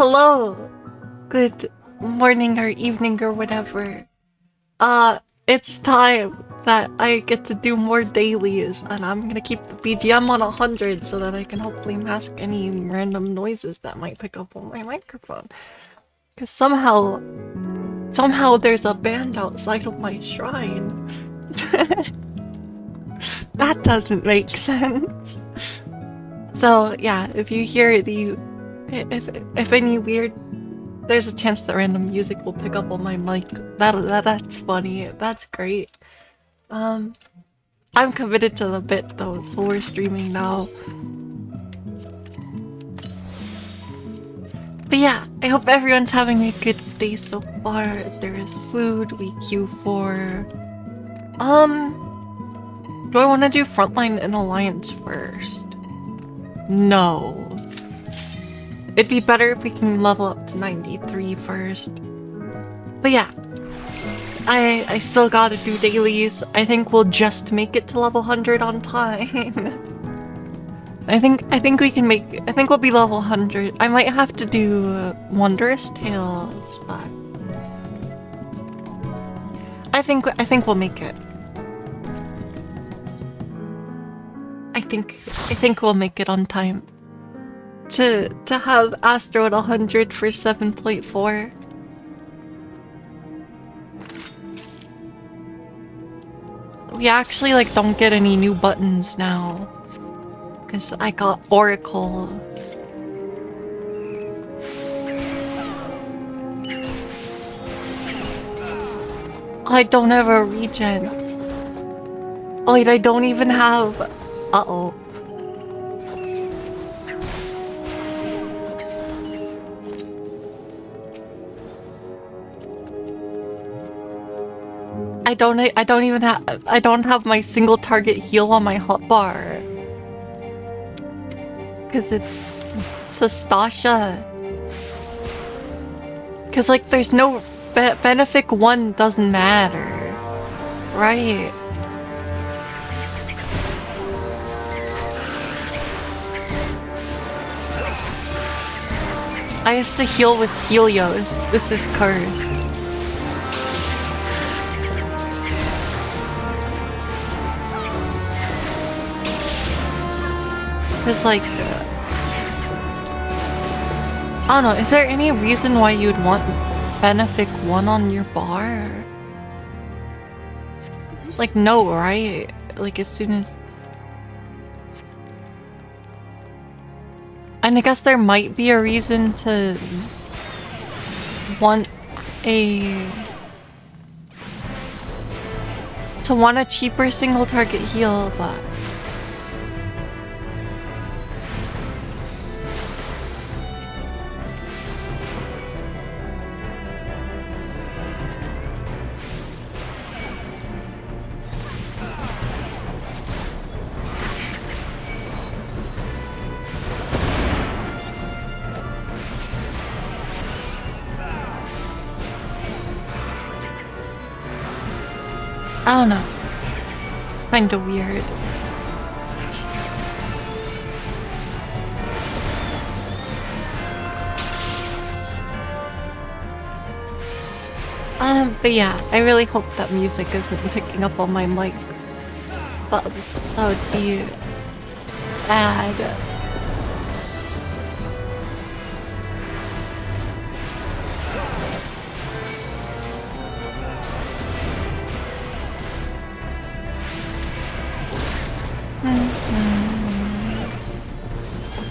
Hello. Good morning or evening or whatever. It's time that I get to do more dailies, and I'm gonna keep the BGM on 100 so that I can hopefully mask any random noises that might pick up on my microphone. Cause somehow there's a band outside of my shrine. That doesn't make sense. So yeah, if you hear if any weird, there's a chance that random music will pick up on my mic. That's funny. That's great. I'm committed to the bit though, so we're streaming now. But yeah, I hope everyone's having a good day so far. There is food we queue for. Do I want to do Frontline and Alliance first? No. It'd be better if we can level up to 93 first. But yeah, I still gotta do dailies. I think we'll just make it to level 100 on time. I think we can make. I think we'll be level 100. I might have to do Wondrous Tales, but I think we'll make it. I think we'll make it on time. To have Astro at 100 for 7.4. We actually like don't get any new buttons now. Cause I got Oracle. I don't have a regen. Oh wait, I don't even have... Uh-oh. I don't have my single target heal on my hotbar. Cause it's Sastasha. Cause like there's no Benefic 1 doesn't matter. Right. I have to heal with Helios. This is cursed. Cause like, I don't know, is there any reason why you'd want Benefic 1 on your bar? Like, no, right? Like, as soon as... And I guess there might be a reason to want a... to want a cheaper single target heal, but... I don't know. Kinda weird. But yeah, I really hope that music isn't picking up on my mic. That would be bad.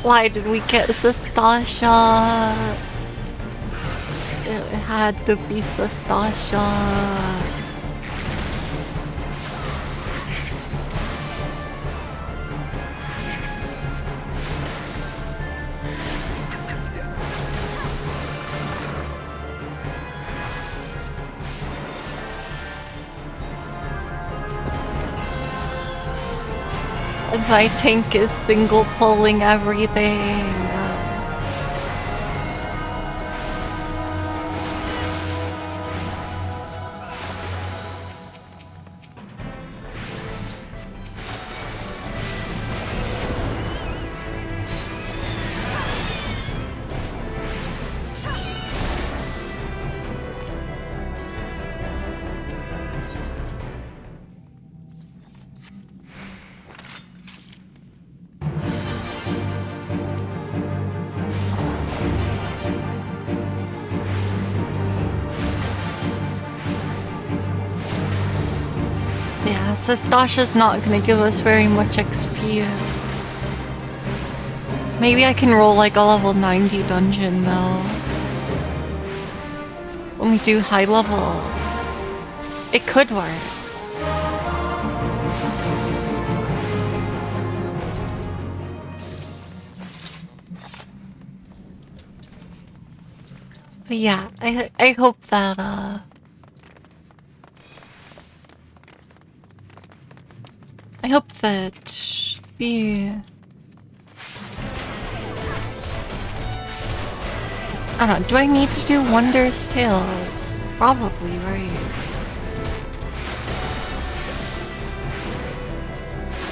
Why did we get Sastasha? It had to be Sastasha. My tank is single pulling everything. so Stasha's not gonna give us very much XP. Maybe I can roll like a level 90 dungeon though. When we do high level, it could work. But yeah, I hope that I hope that the I don't know, do I need to do Wondrous Tales? Probably, right?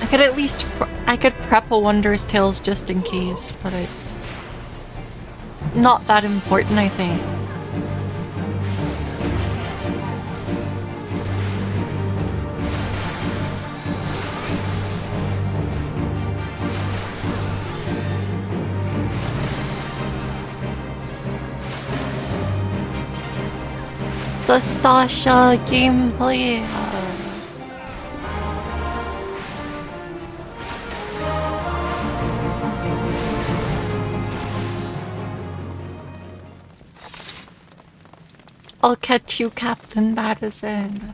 I could at least I could prep a Wondrous Tales just in case, but it's not that important, I think. So Stasha gameplay. I'll catch you, Captain Madison.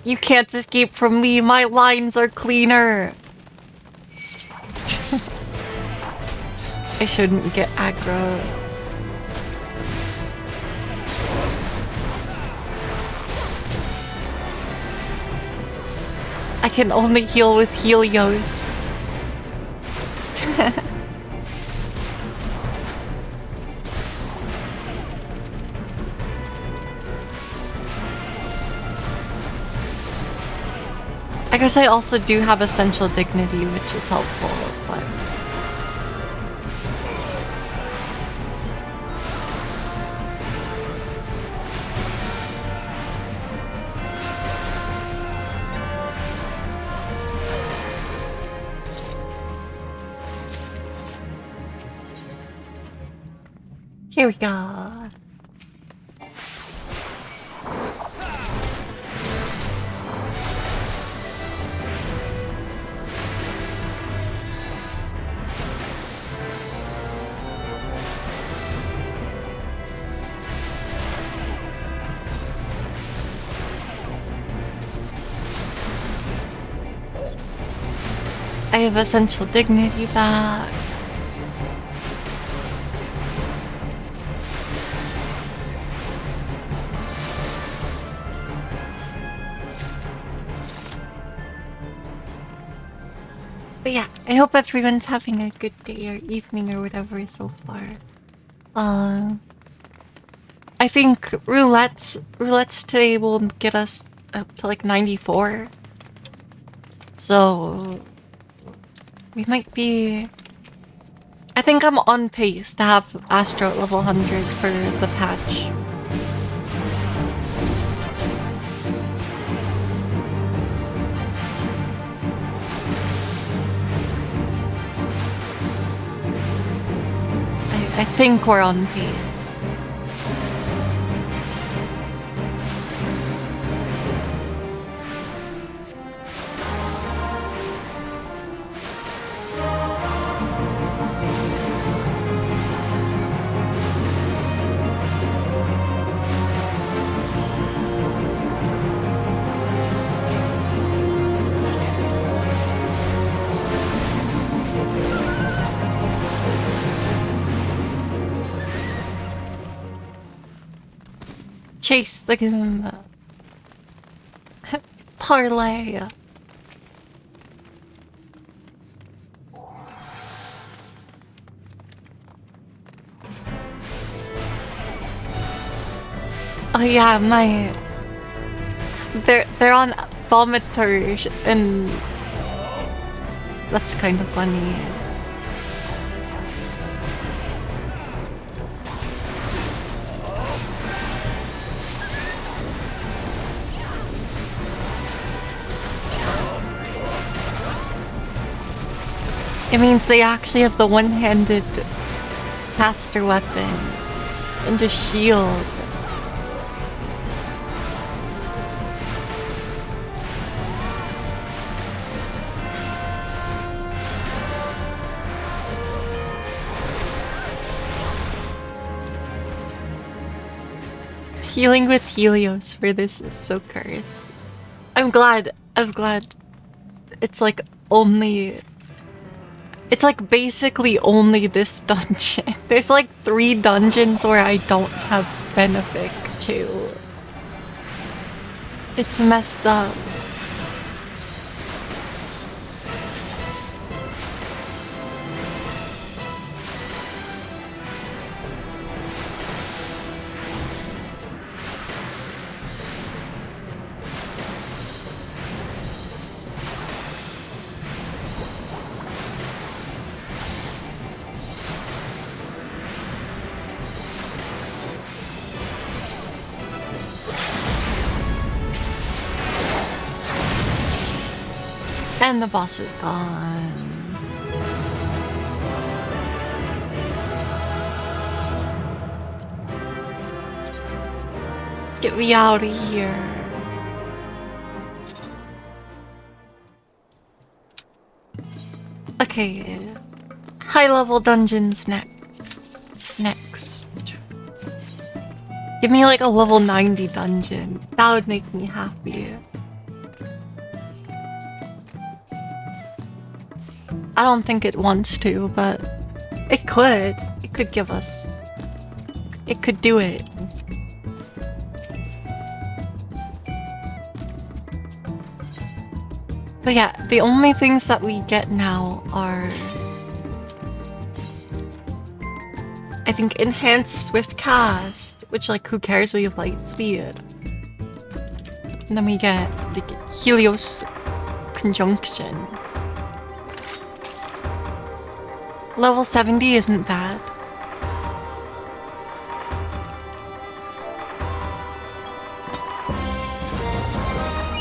You can't escape from me. My lines are cleaner. I shouldn't get aggro. I can only heal with Helios. I guess I also do have Essential Dignity, which is helpful, but... Here we go. I have Essential Dignity back. But yeah, I hope everyone's having a good day or evening or whatever so far. I think roulettes today will get us up to like 94. So we might be... I think I'm on pace to have Astro at level 100 for the patch. I think we're on pace. Chase the parlay. Oh yeah, they're on thermometers and that's kind of funny. It means they actually have the one-handed caster weapon and a shield. Healing with Helios for this is so cursed. I'm glad it's like only... It's like basically only this dungeon. There's like 3 dungeons where I don't have Benefic to. It's messed up. And the boss is gone. Get me out of here. Okay. High level dungeons next. Give me like a level 90 dungeon. That would make me happy. I don't think it wants to, but it could. It could give us. It could do it. But yeah, the only things that we get now are... I think enhanced swift cast, which like who cares, we have light speed. And then we get the Helios conjunction. Level 70 isn't bad.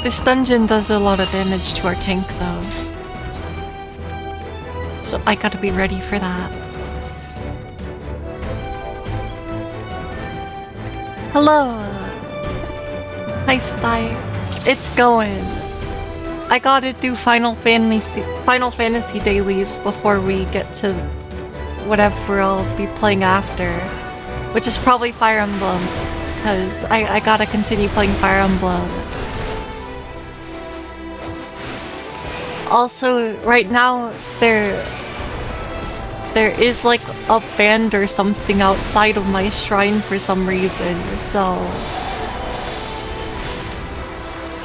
This dungeon does a lot of damage to our tank though. So I gotta be ready for that. Hello! Hi Sty. It's going. I gotta do Final Fantasy dailies before we get to whatever I'll be playing after. Which is probably Fire Emblem. Because I gotta continue playing Fire Emblem. Also, right now, there is like a band or something outside of my shrine for some reason, so...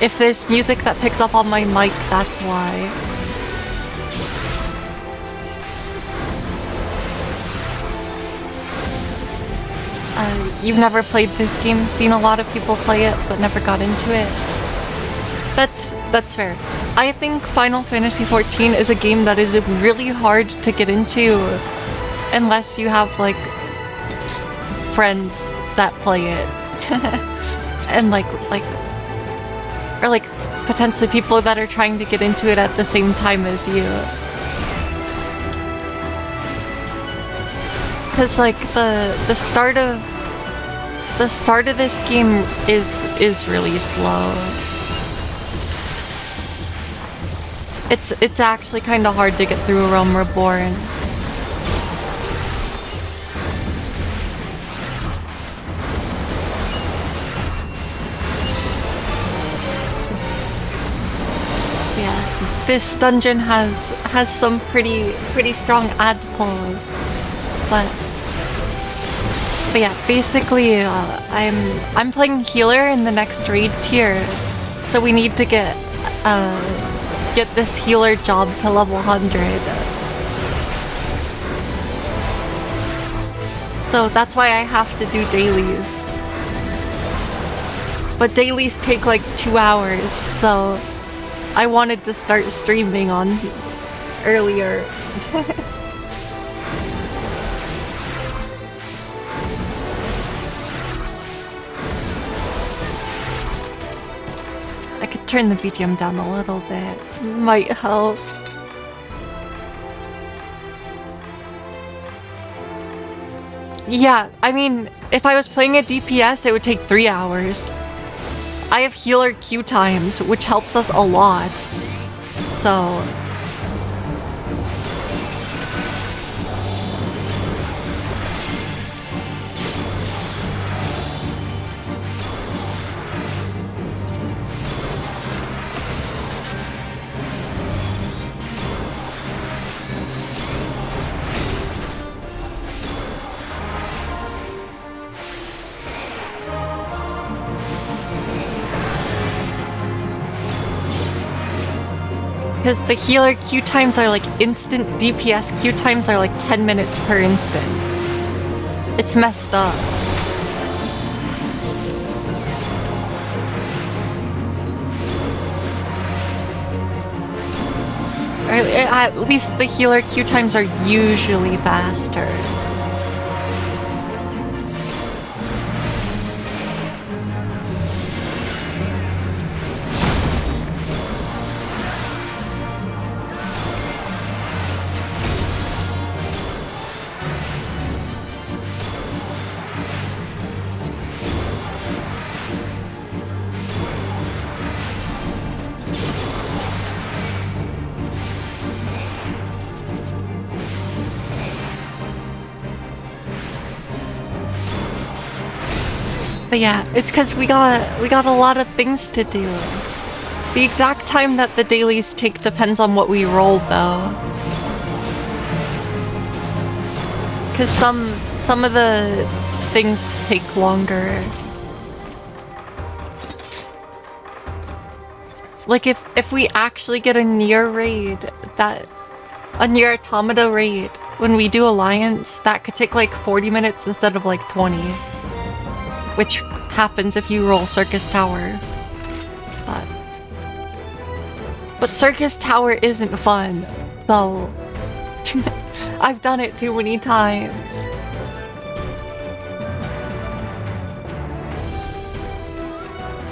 If there's music that picks up on my mic, that's why. You've never played this game, seen a lot of people play it, but never got into it. That's fair. I think Final Fantasy XIV is a game that is really hard to get into unless you have like friends that play it. And like or like potentially people that are trying to get into it at the same time as you. Cause like the start of this game is really slow. It's actually kind of hard to get through A Realm Reborn. Yeah, this dungeon has some pretty strong ad pulls, but yeah, basically I'm playing healer in the next raid tier, so we need to get this healer job to level 100. So that's why I have to do dailies. But dailies take like 2 hours, so I wanted to start streaming on earlier. I could turn the BGM down a little bit. Might help. Yeah, I mean, if I was playing a DPS, it would take 3 hours. I have healer queue times, which helps us a lot. So... Because the healer queue times are like instant, DPS queue times are like 10 minutes per instance. It's messed up. Or at least the healer queue times are usually faster. But yeah, it's because we got a lot of things to do. The exact time that the dailies take depends on what we roll, though. Because some of the things take longer. Like if we actually get a near raid, a near automata raid, when we do Alliance, that could take like 40 minutes instead of like 20. Which happens if you roll Circus Tower. But Circus Tower isn't fun, so I've done it too many times.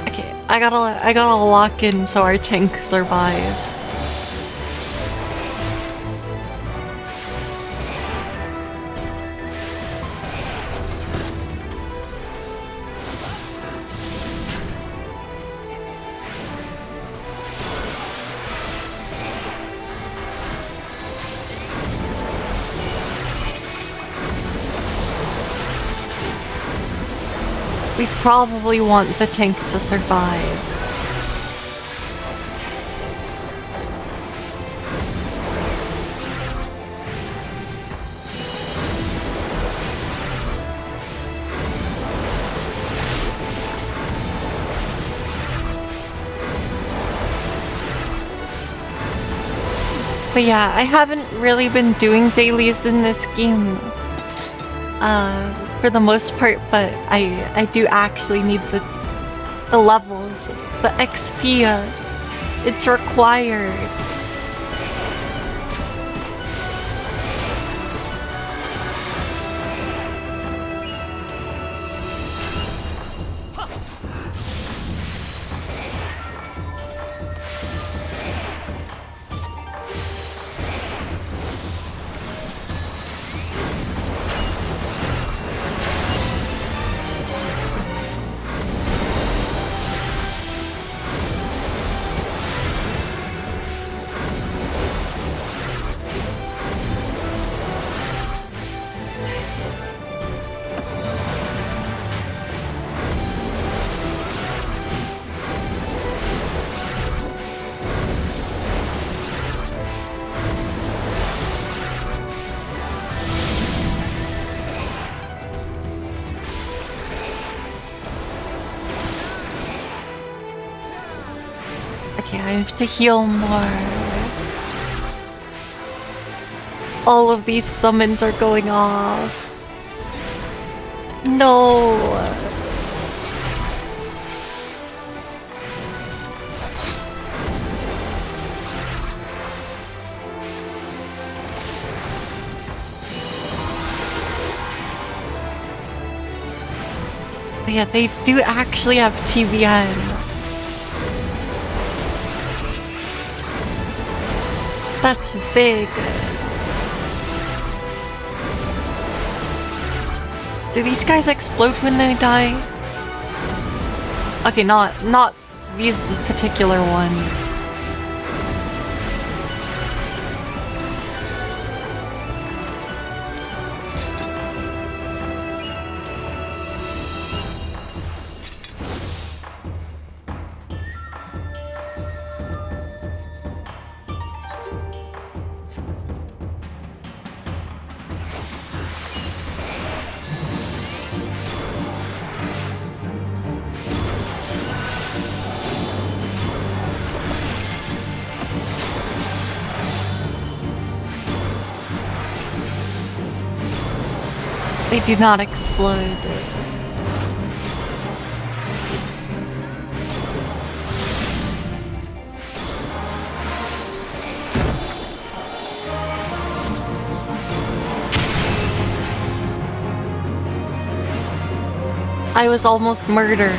Okay, I gotta lock in so our tank survives. We probably want the tank to survive. But yeah, I haven't really been doing dailies in this game. For the most part, but I do actually need the levels, the XP. It's required. Okay, I have to heal more. All of these summons are going off. No. But yeah, they do actually have TVN. That's big. Do these guys explode when they die? Okay, not these particular ones. They do not explode. I was almost murdered.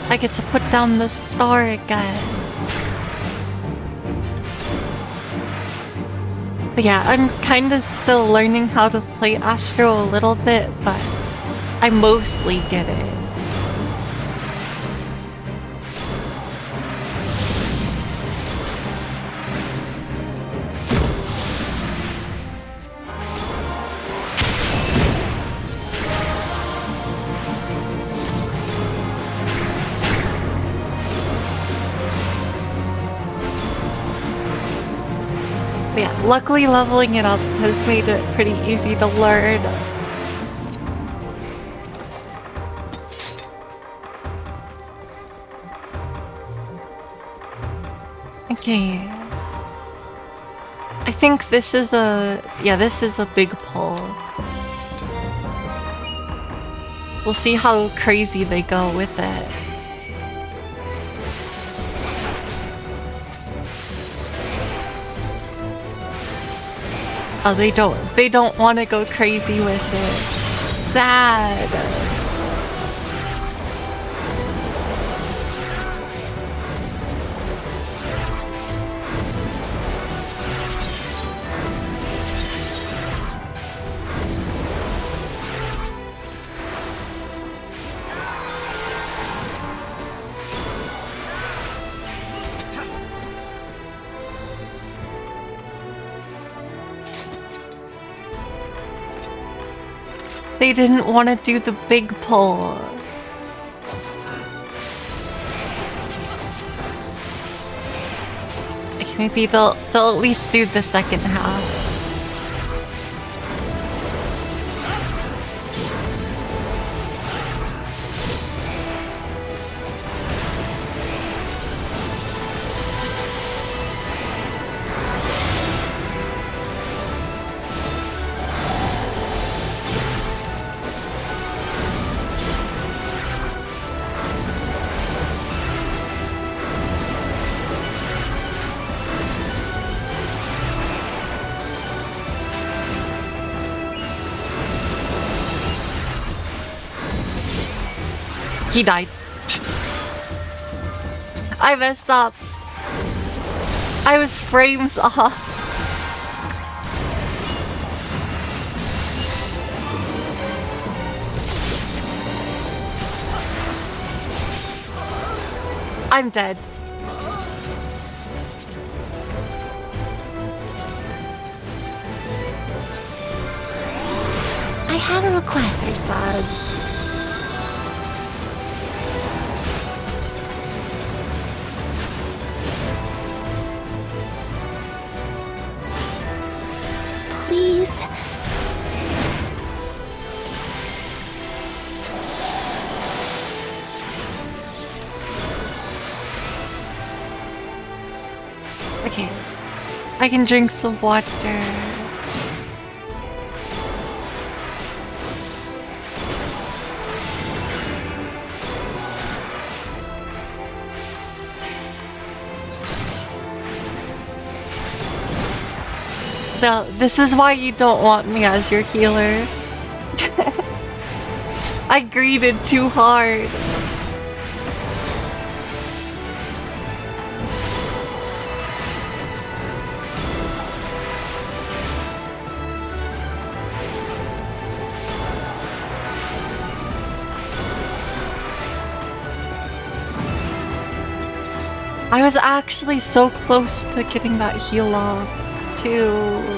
I get to put down the star again. But yeah, I'm kind of still learning how to play Astro a little bit, but I mostly get it. Luckily, leveling it up has made it pretty easy to learn. Okay. I think this is a... yeah, this is a big pull. We'll see how crazy they go with it. Oh, they don't want to go crazy with it. Sad. They didn't want to do the big pull. Okay, maybe they'll at least do the second half. He died. I messed up. I was frames off. I'm dead. I have a request. Bad. Please. Okay. I can drink some water. No, this is why you don't want me as your healer. I greeted too hard. I was actually so close to getting that heal off, too.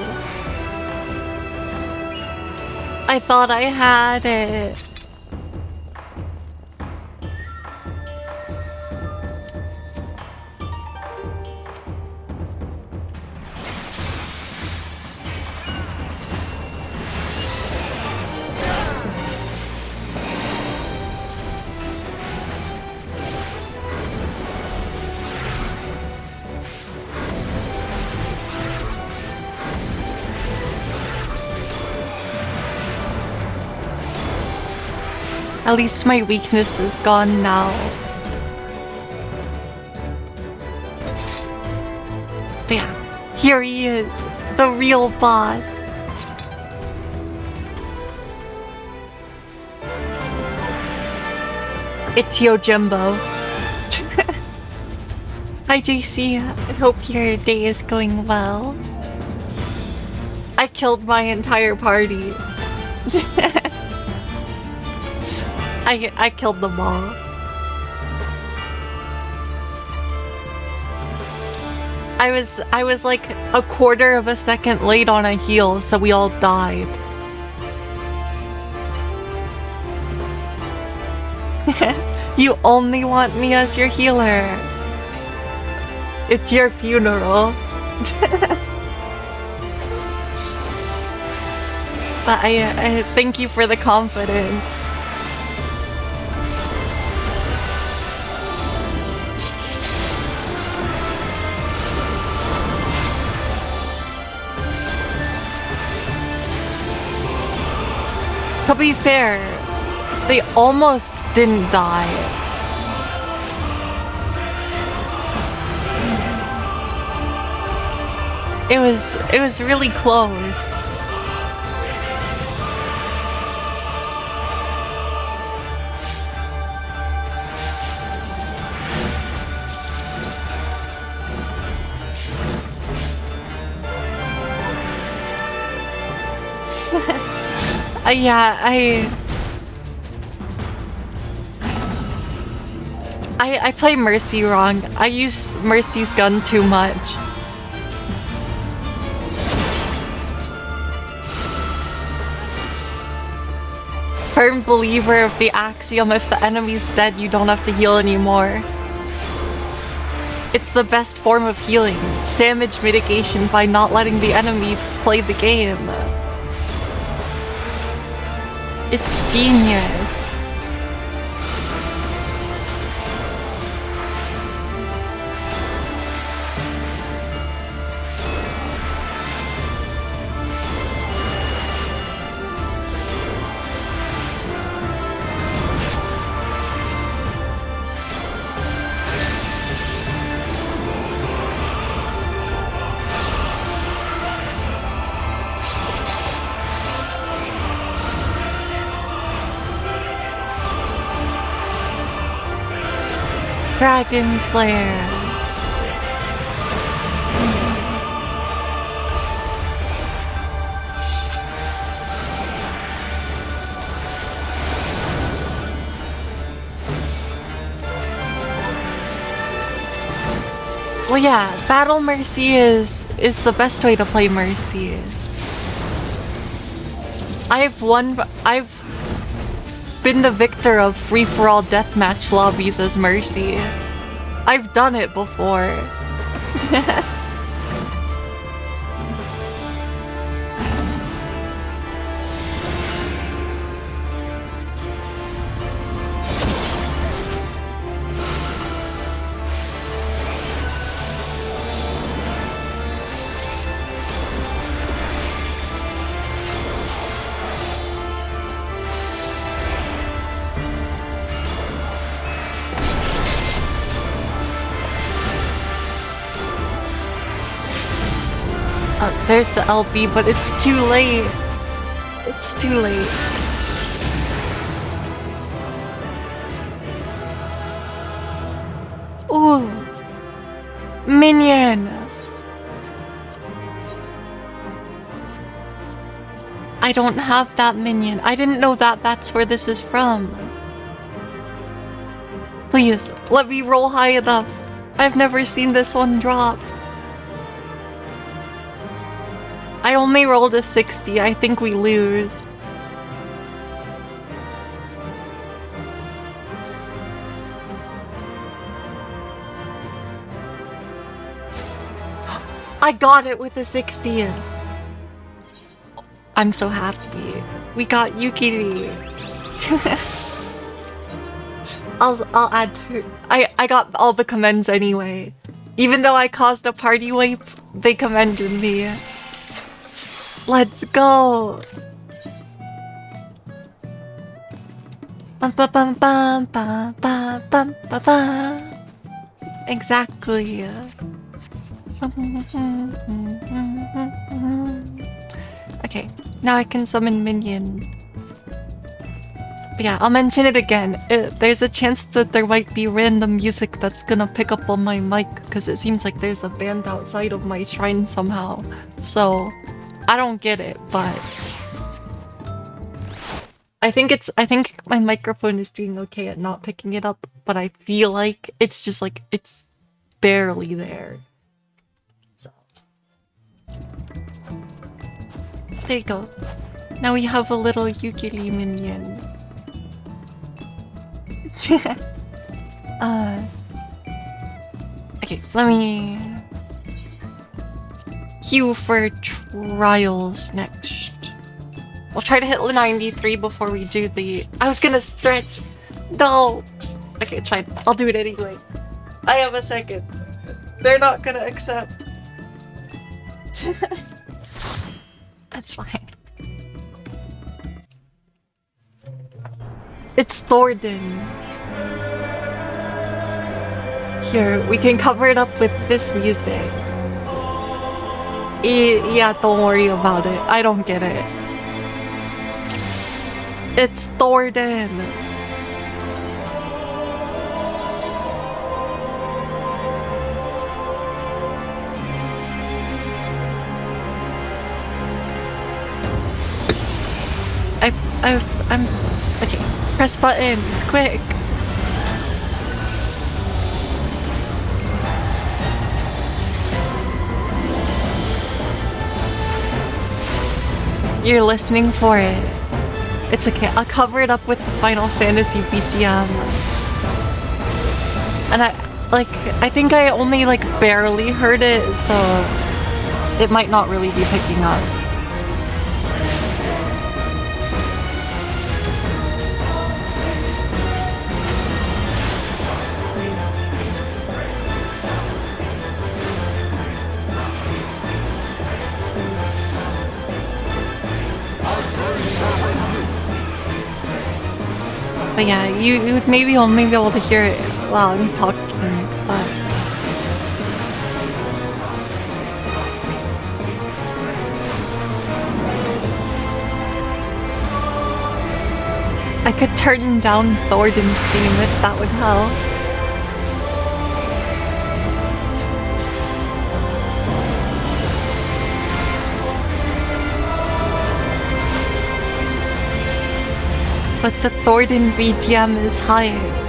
I thought I had it. At least my weakness is gone now. But yeah, here he is, the real boss. It's Yojimbo. Hi JC, I hope your day is going well. I killed my entire party. I killed them all. I was like a quarter of a second late on a heal, so we all died. You only want me as your healer. It's your funeral. But I thank you for the confidence. To be fair, they almost didn't die. It was really close. Yeah, I play Mercy wrong. I use Mercy's gun too much. Firm believer of the axiom, if the enemy's dead, you don't have to heal anymore. It's the best form of healing. Damage mitigation by not letting the enemy play the game. It's genius. Dragon Slayer. Well, yeah, Battle Mercy is the best way to play Mercy. I've been the victor of free-for-all deathmatch lobbies as Mercy. I've done it before. There's the LB, but it's too late. It's too late. Ooh. Minion. I don't have that minion. I didn't know that that's where this is from. Please, let me roll high enough. I've never seen this one drop. I only rolled a 60. I think we lose. I got it with the 60th. I'm so happy. We got Yukiri. I'll add her. I got all the commends anyway. Even though I caused a party wipe, they commended me. Let's go. Bum, bum, bum, bum, bum, bum, bum, bum, bum. Exactly. Okay, now I can summon minion. But yeah, I'll mention it again. There's a chance that there might be random music that's gonna pick up on my mic because it seems like there's a band outside of my shrine somehow. So, I don't get it, but I think my microphone is doing okay at not picking it up, but I feel like it's just like it's barely there. So there you go. Now we have a little Yukiri minion. Okay, let me queue for trials next. We'll try to hit 93 before we do the... I was gonna stretch! No! Okay, it's fine. I'll do it anyway. I have a second. They're not gonna accept. That's fine. It's Thornton. Here, we can cover it up with this music. Yeah, don't worry about it. I don't get it. It's Thornton. I'm... Okay, press buttons, quick. You're listening for it. It's okay, I'll cover it up with the Final Fantasy BGM. And I think I only barely heard it, so it might not really be picking up. But yeah, you would maybe only be able to hear it while I'm talking, but... I could turn down Thornton's theme if that would help. But the Thornton BGM is higher.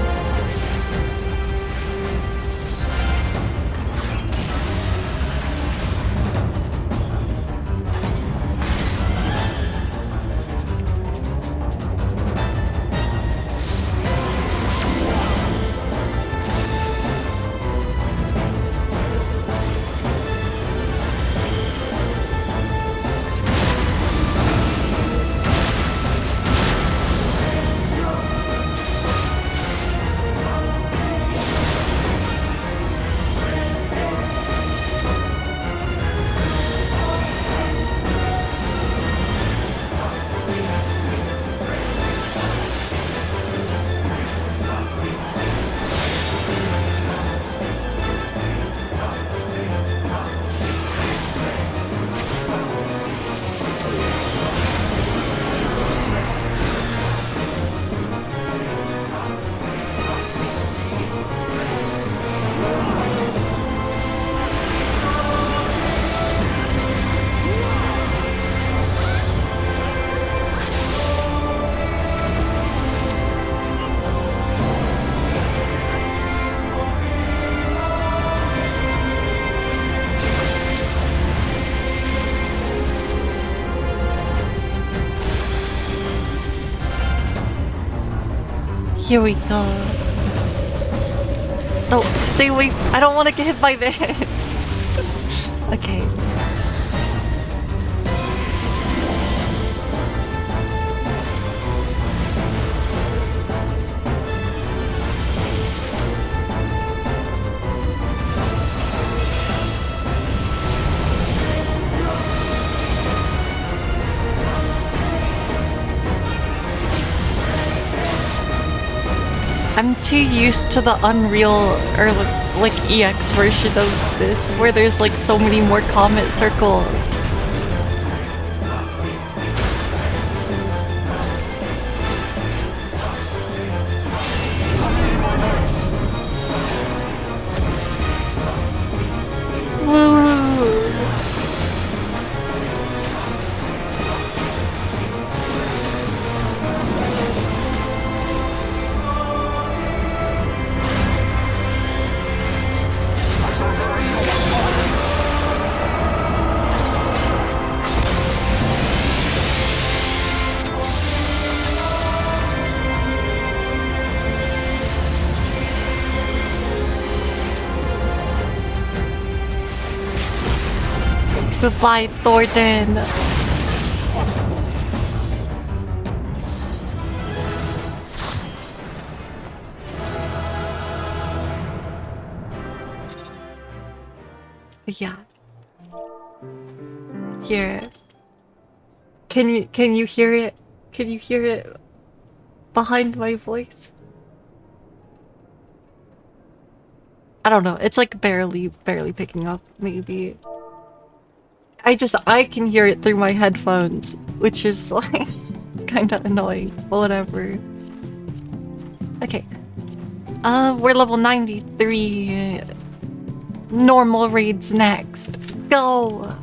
Here we go. No, stay away. I don't want to get hit by this. Okay. I'm too used to the Unreal or like EX version of this where there's like so many more comet circles. Woo! Goodbye, Thornton. Yeah. Here. Can you hear it? Can you hear it behind my voice? I don't know. It's like barely picking up, maybe. I can hear it through my headphones, which is like kind of annoying, but whatever. Okay. We're level 93. Normal raids next. Go!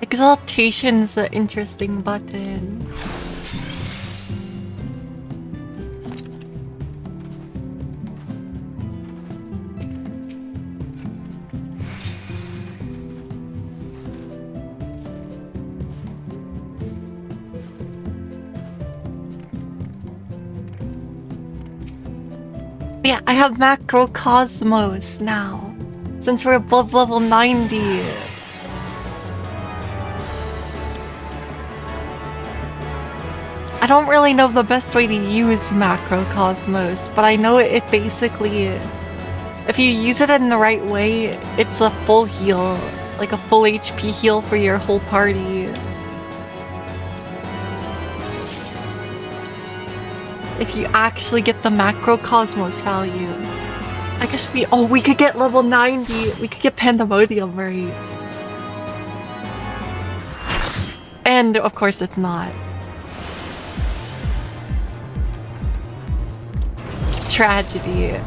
Exaltation's an interesting button. Yeah, I have Macrocosmos now, since we're above level 90. I don't really know the best way to use Macrocosmos, but I know it basically, if you use it in the right way, it's a full heal, like a full HP heal for your whole party. If you actually get the Macrocosmos value. I guess we could get level 90, we could get Pandemonium, right? And of course it's not. Tragedy.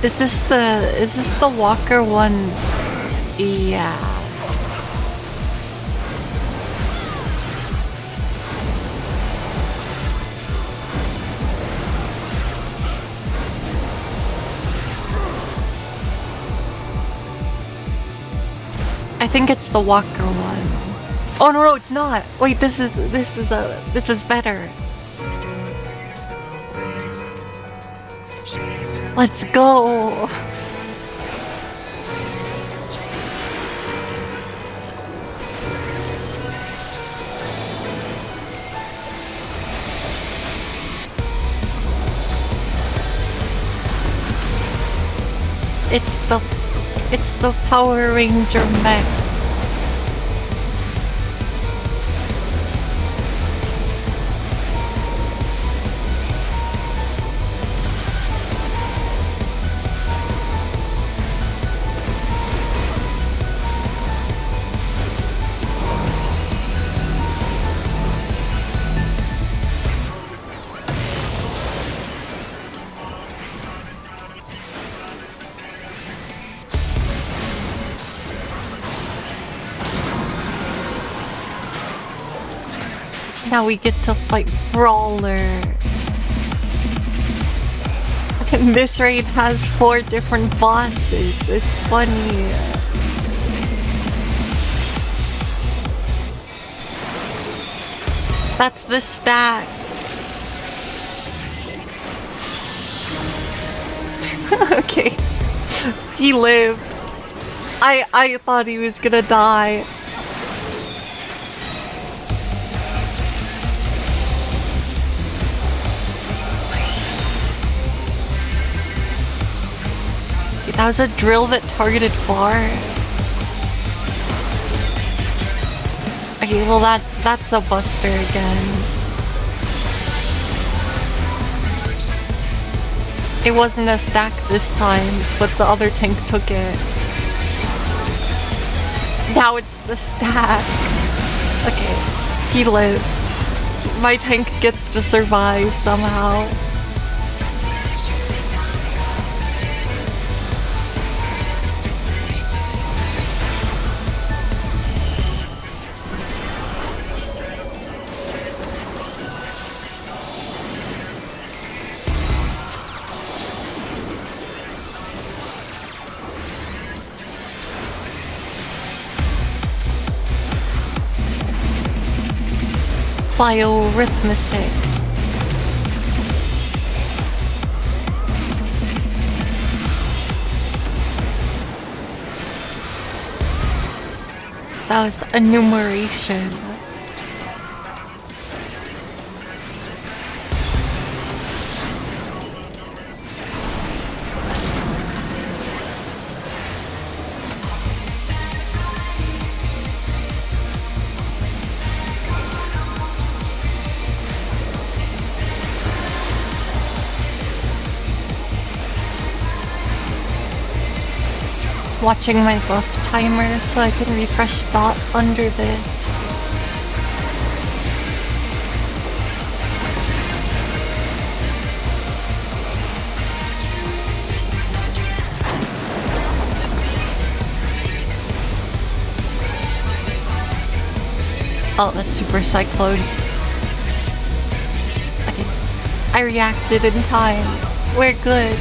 Is this the Walker one? Yeah. I think it's the Walker one. Oh no, it's not. Wait, this is better. Let's go. It's the Power Ranger mech. Now we get to fight Brawler. And this raid has 4 different bosses. It's funny. That's the stack. Okay. He lived. I thought he was gonna die. That was a drill that targeted far. Okay, well that's a buster again. It wasn't a stack this time, but the other tank took it. Now it's the stack. Okay, he lived. My tank gets to survive somehow. Bioarithmetics. That was enumeration. Watching my buff timer so I can refresh dot under this. Oh, the super cyclone. Okay. I reacted in time. We're good.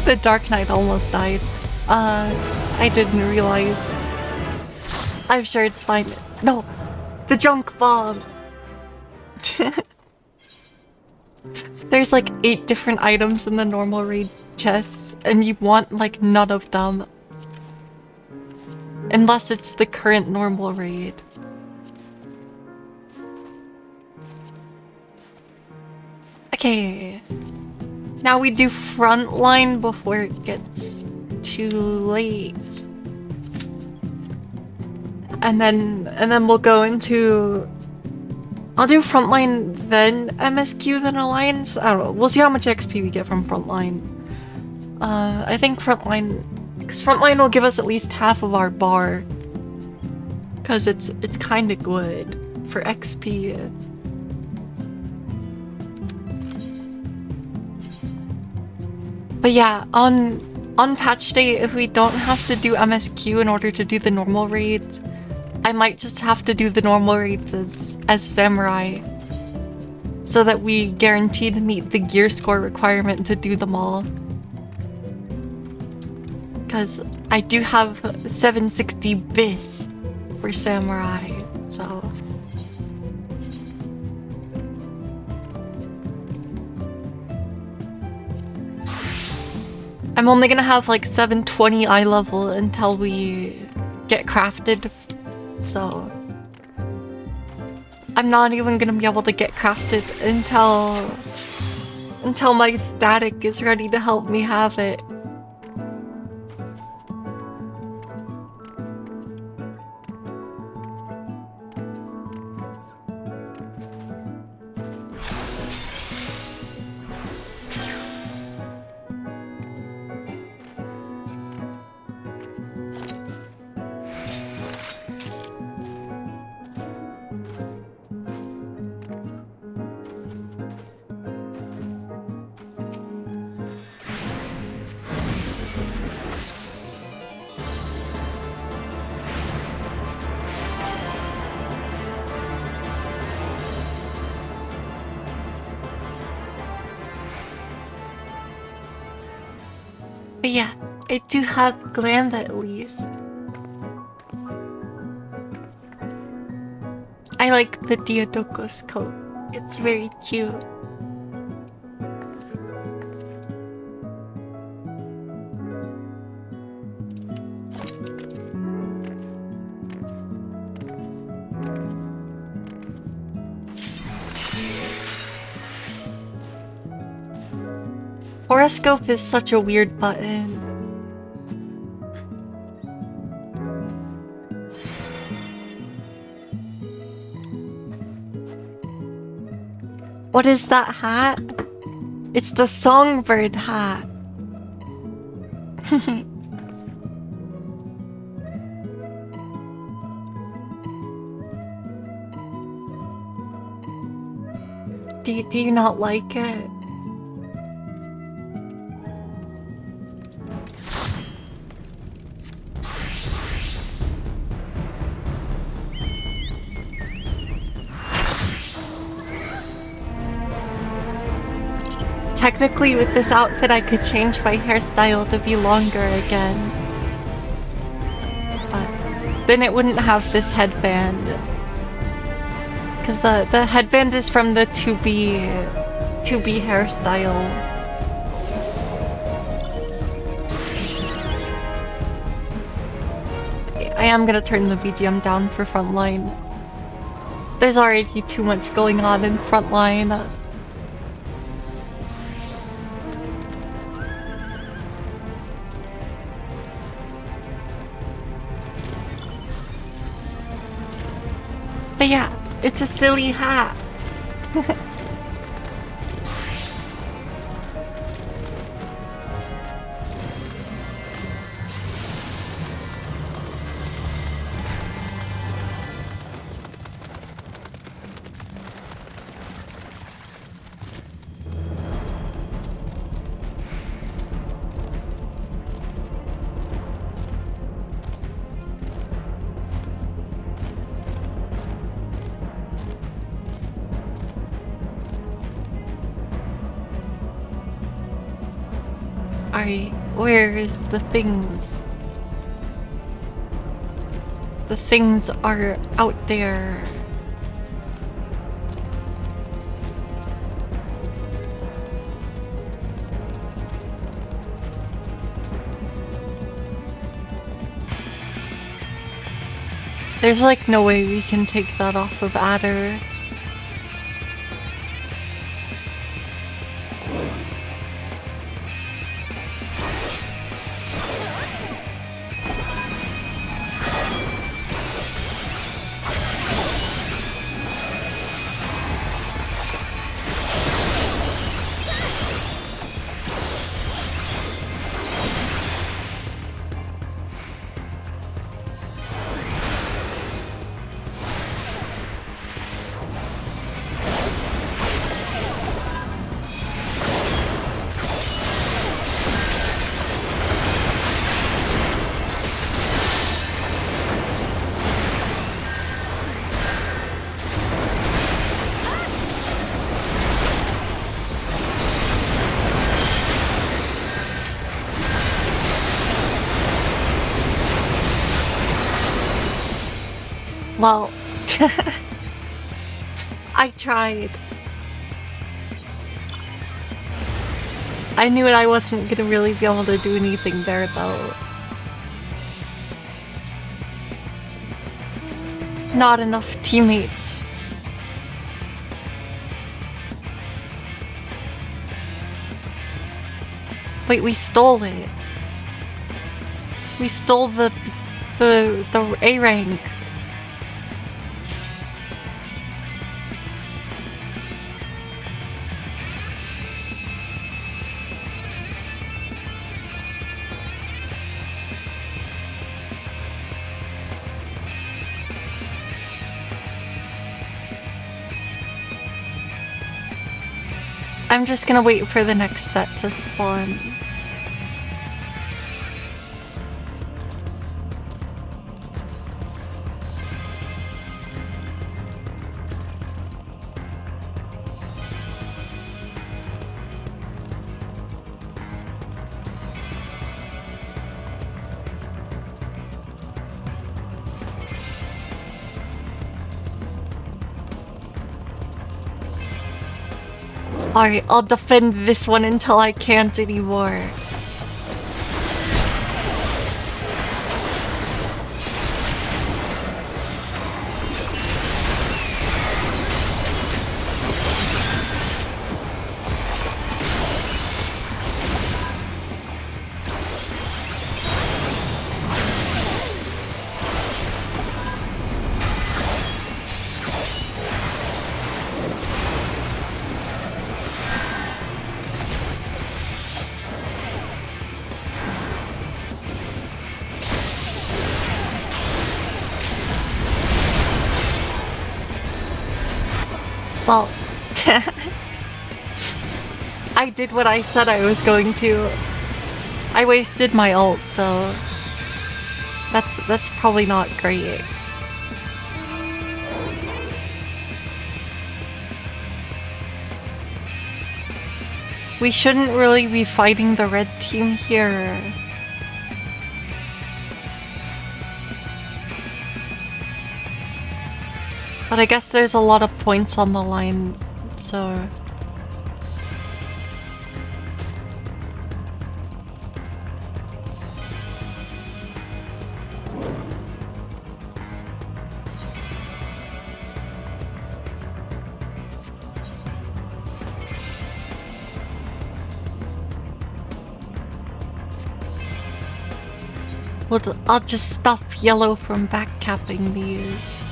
The Dark Knight almost died. I didn't realize. I'm sure it's fine. No! The junk bomb! There's like 8 different items in the normal raid chests, and you want like none of them. Unless it's the current normal raid. Okay. Now we do frontline before it gets too late. And then we'll go into... I'll do frontline, then MSQ, then Alliance. I don't know. We'll see how much XP we get from frontline. I think frontline... Because frontline will give us at least half of our bar. Because it's kind of good for XP. But yeah, on patch day, if we don't have to do MSQ in order to do the normal raids, I might just have to do the normal raids as Samurai. So that we guarantee to meet the gear score requirement to do them all. Because I do have 760 bis for Samurai, so... I'm only gonna have like 720 eye level until we get crafted, so... I'm not even gonna be able to get crafted until my static is ready to help me have it. But yeah, I do have gland at least. I like the Diadoko's coat. It's very cute. Horoscope is such a weird button. What is that hat? It's the songbird hat. Do you not like it? Technically, with this outfit, I could change my hairstyle to be longer again. But then it wouldn't have this headband. Because the headband is from the 2B hairstyle. I am gonna turn the BGM down for Frontline. There's already too much going on in Frontline. But yeah, it's a silly hat. Where's the things? The things are out there. There's like no way we can take that off of Adder. Well, I tried. I knew I wasn't gonna really be able to do anything there though. Not enough teammates. Wait, we stole it. We stole the A rank. I'm just gonna wait for the next set to spawn. Alright, I'll defend this one until I can't anymore. Well, I did what I said I was going to. I wasted my ult, though. That's probably not great. We shouldn't really be fighting the red team here. But I guess there's a lot of points on the line, so... Well, I'll just stop yellow from backcapping these.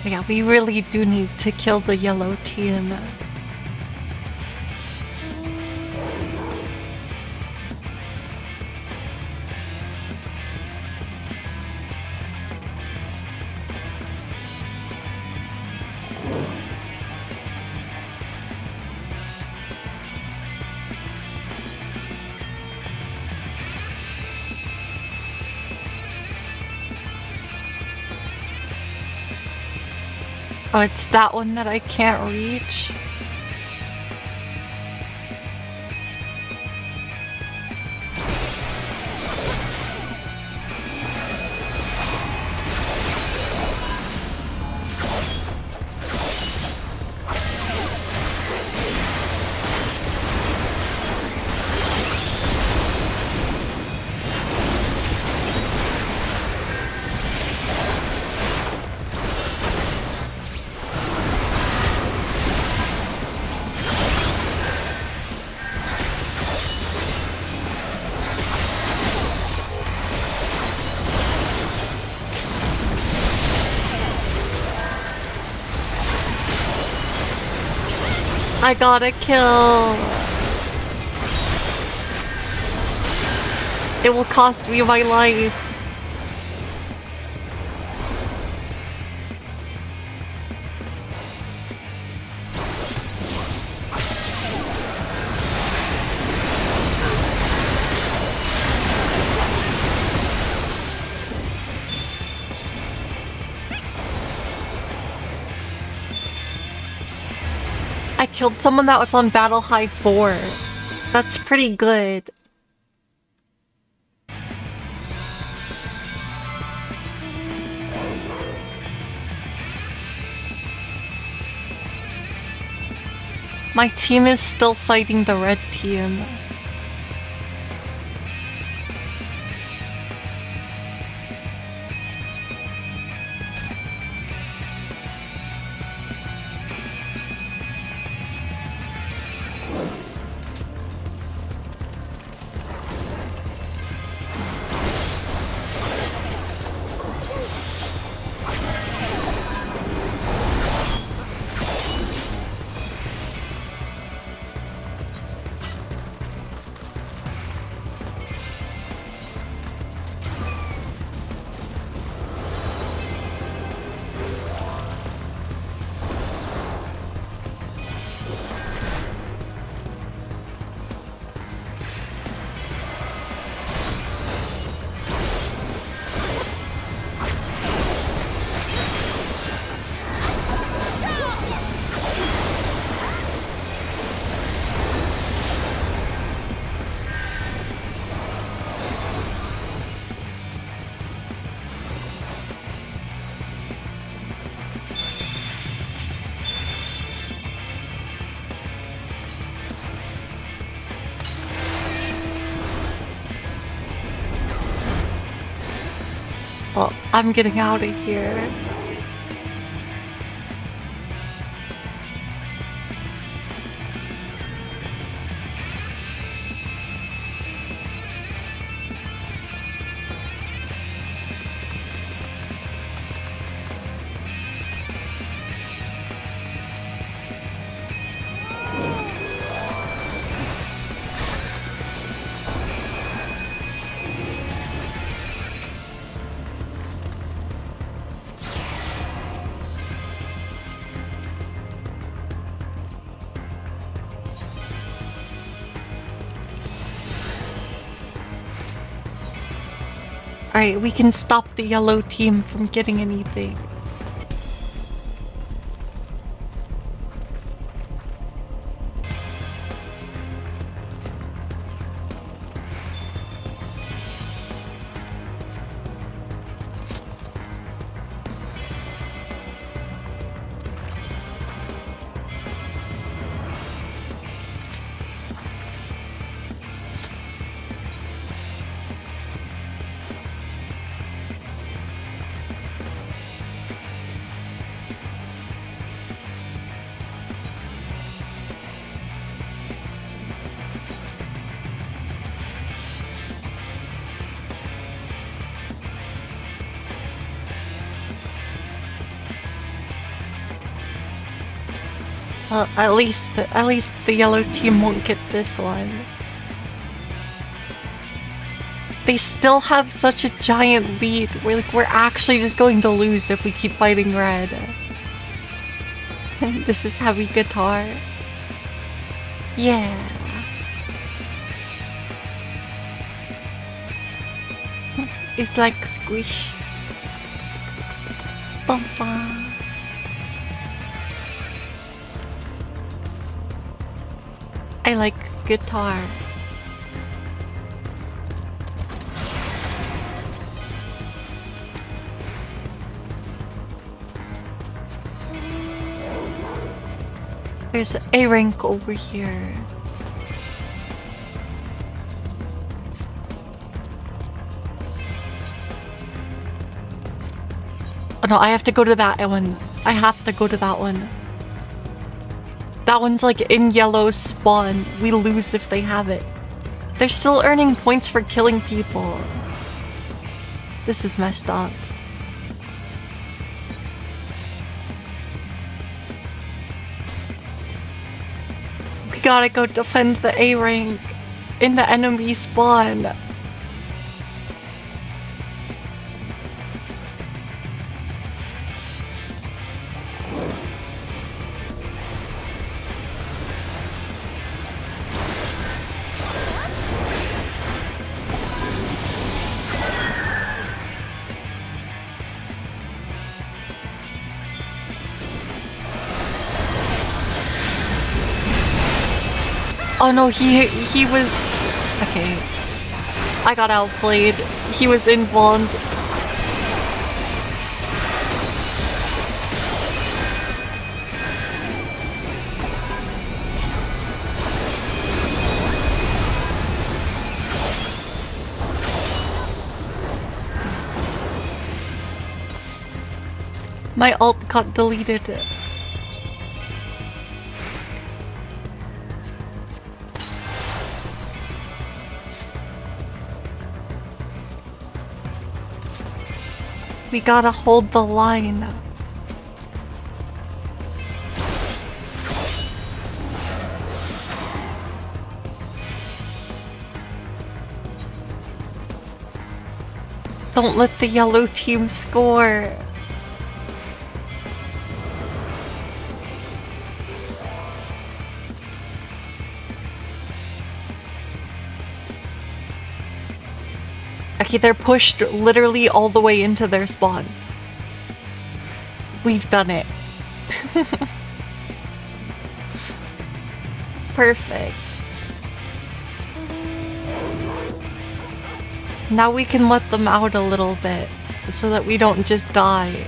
Yeah, we really do need to kill the yellow team. Oh, it's that one that I can't reach. I got a kill. It will cost me my life. I killed someone that was on Battle High 4. That's pretty good. My team is still fighting the red team. Well, I'm getting out of here. Alright, we can stop the yellow team from getting anything. Well, at least the yellow team won't get this one. They still have such a giant lead. We're actually just going to lose if we keep fighting red. This is heavy guitar. Yeah. It's like squish. Bum bum. I like guitar. There's a rank over here. Oh no, I have to go to that one. I have to go to that one. That one's like in yellow spawn. We lose if they have it. They're still earning points for killing people. This is messed up. We gotta go defend the A rank in the enemy spawn. Oh no, he was... Okay. I got outplayed. He was involved. My ult got deleted. We gotta hold the line. Don't let the yellow team score. Okay, they're pushed literally all the way into their spawn. We've done it. Perfect. Now we can let them out a little bit so that we don't just die.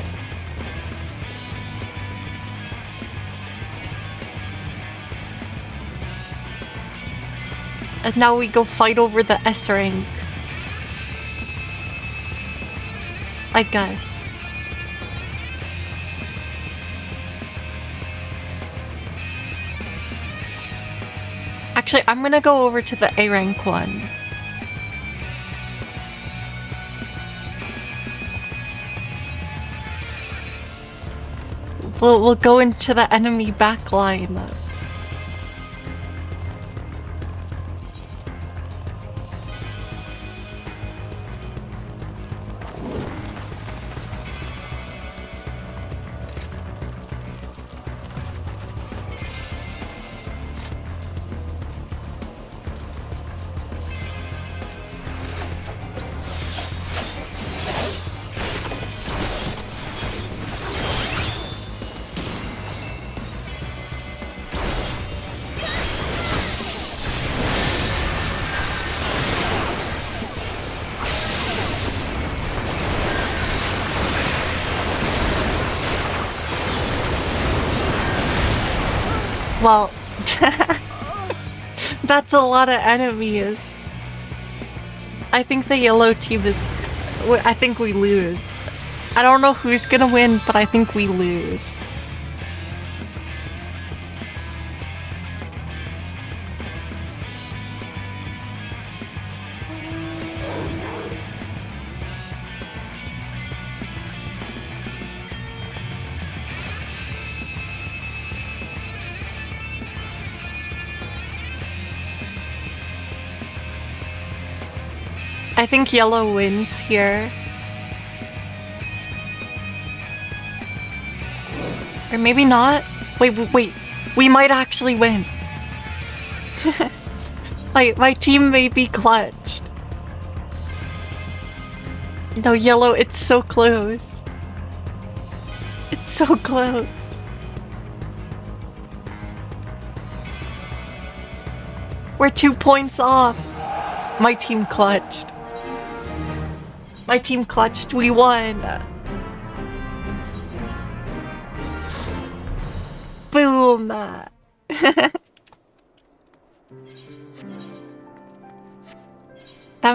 And now we go fight over the S rank. I guess. Actually, I'm gonna go over to the A rank one. We'll go into the enemy backline. Well, that's a lot of enemies. I think the yellow team is... I think we lose. I don't know who's gonna win, but I think we lose. I think yellow wins here. Or maybe not. Wait. We might actually win. My team may be clutched. No, yellow, it's so close. It's so close. We're 2 points off. My team clutched. My team clutched. We won. Boom. That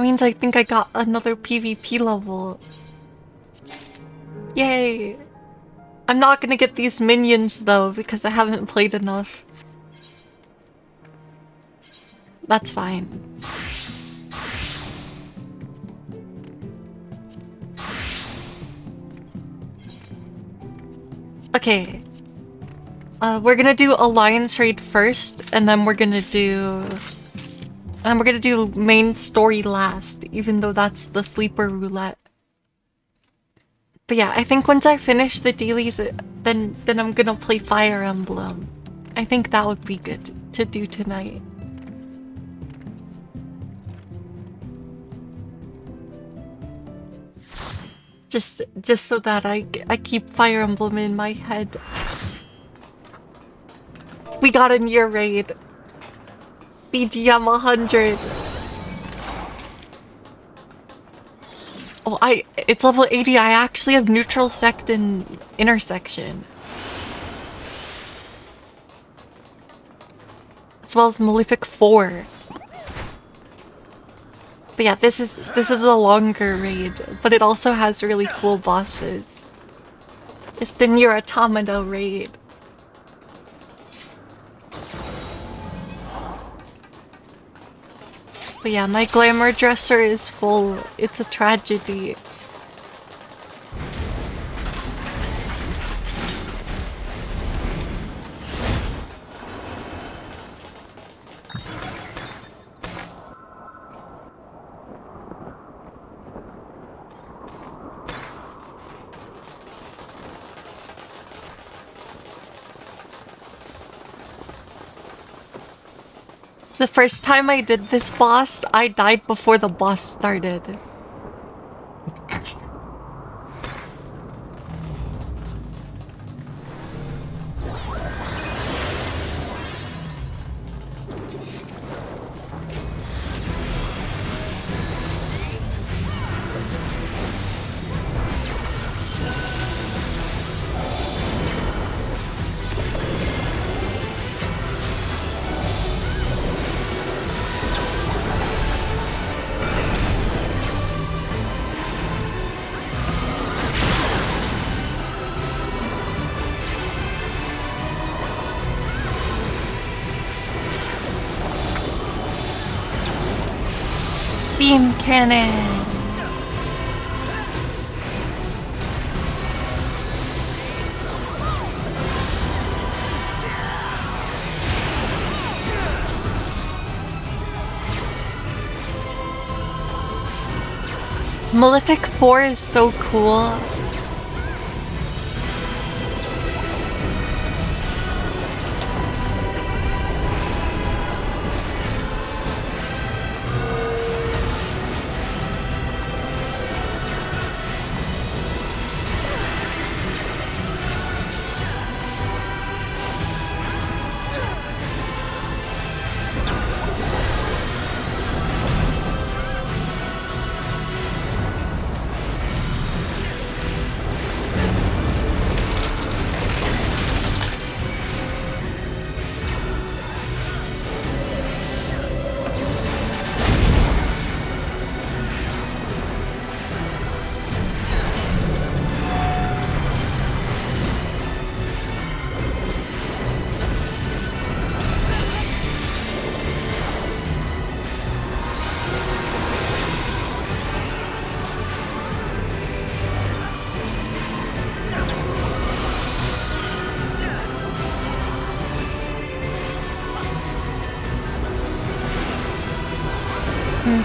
means I think I got another PvP level. Yay. I'm not gonna get these minions though because I haven't played enough. That's fine. Okay. We're gonna do Alliance Raid first, and then we're gonna do main story last, even though that's the sleeper roulette. But yeah, I think once I finish the dailies, then I'm gonna play Fire Emblem. I think that would be good to do tonight. Just so that I keep Fire Emblem in my head. We got a near raid. BGM 100. Oh, it's level 80. I actually have neutral sect and intersection. As well as Malefic 4. But yeah, this is a longer raid, but it also has really cool bosses. It's the Nier Automata raid. But yeah, my glamour dresser is full. It's a tragedy. The first time I did this boss, I died before the boss started. Beam cannon! Malefic 4 is so cool.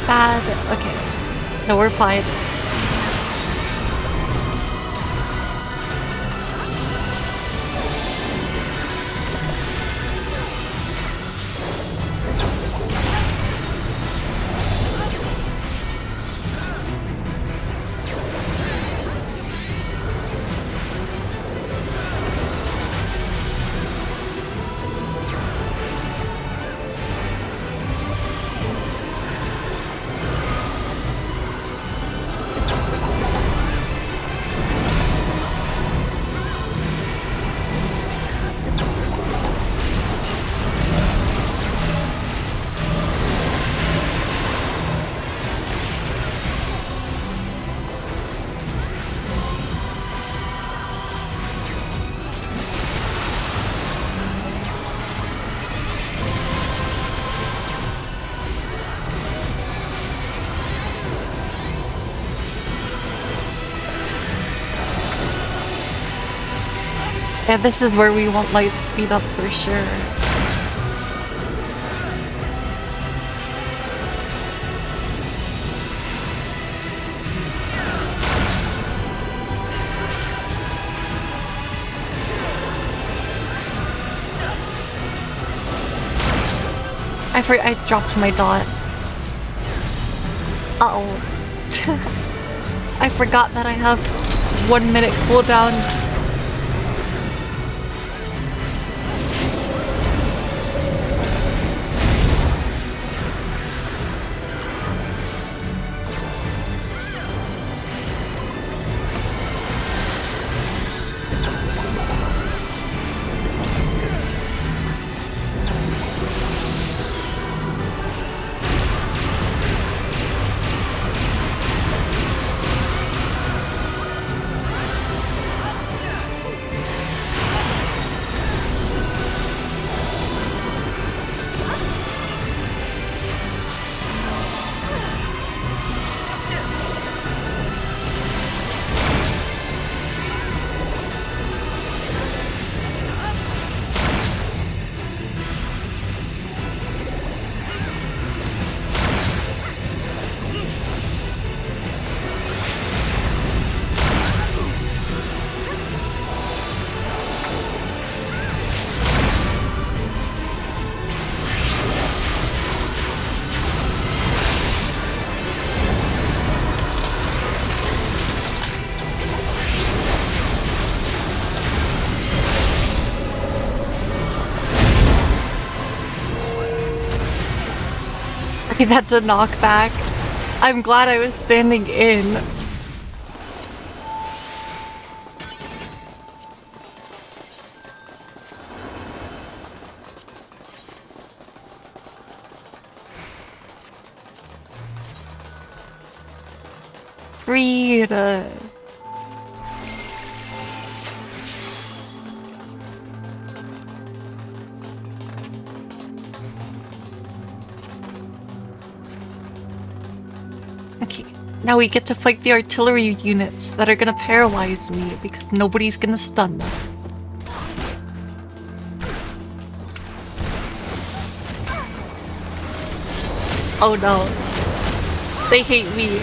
Bad. Okay. No, we're fine. Yeah, this is where we want light speed up for sure. I dropped my dot. Uh-oh. I forgot that I have 1 minute cooldowns. Okay, that's a knockback. I'm glad I was standing in. Frida. Now we get to fight the artillery units that are gonna paralyze me because nobody's gonna stun them. Oh no. They hate me.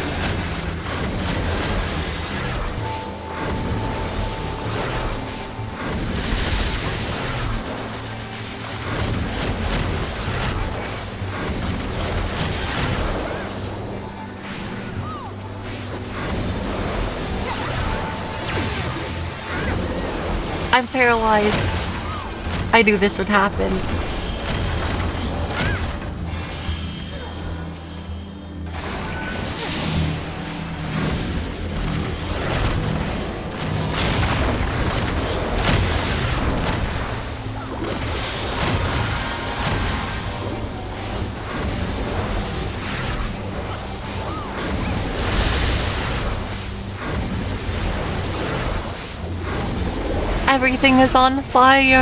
I'm paralyzed. I knew this would happen. Everything is on fire!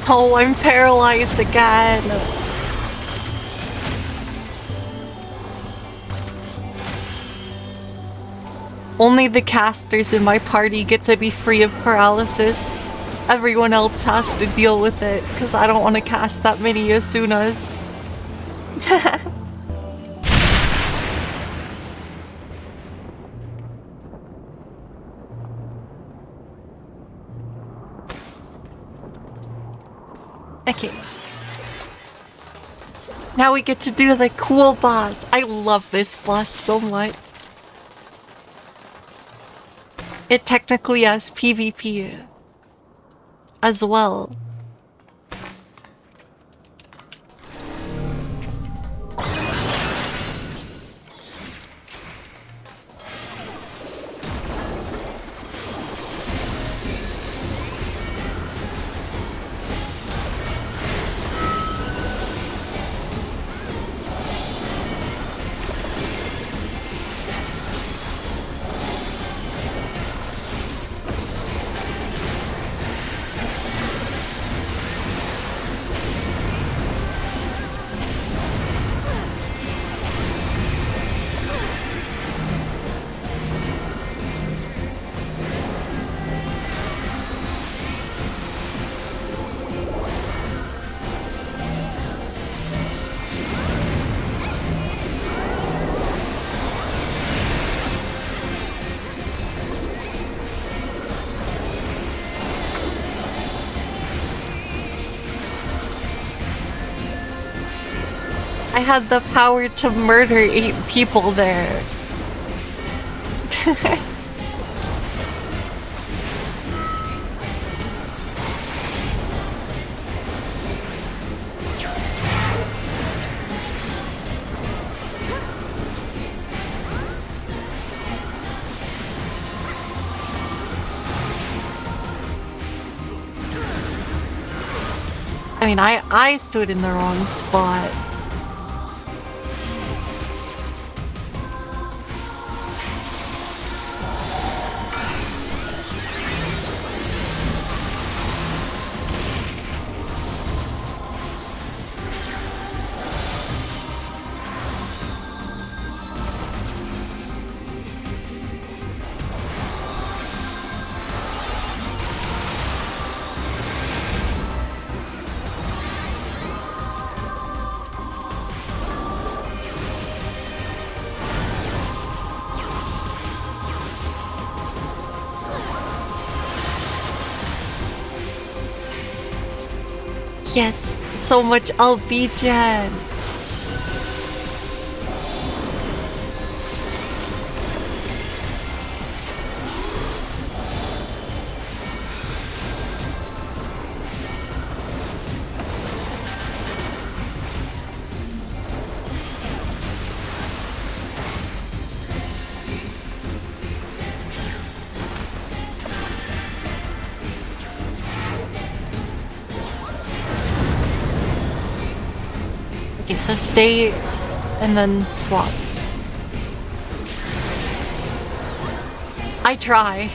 Oh, I'm paralyzed again! Only the casters in my party get to be free of paralysis. Everyone else has to deal with it, because I don't want to cast that many Asunas. Okay. Now we get to do the cool boss. I love this boss so much. It technically has PvP as well. I had the power to murder 8 people there. I mean, I stood in the wrong spot. Yes, so much LB-Gen. Okay, so stay and then swap. I try.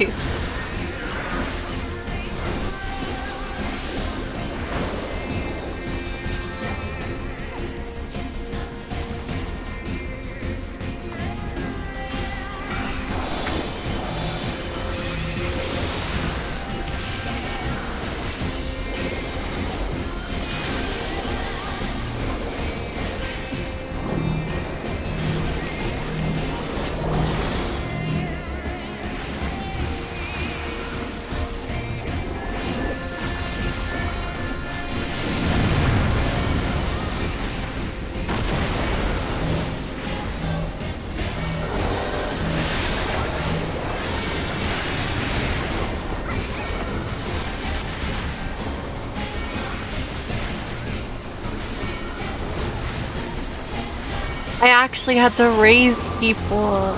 I actually had to raise people.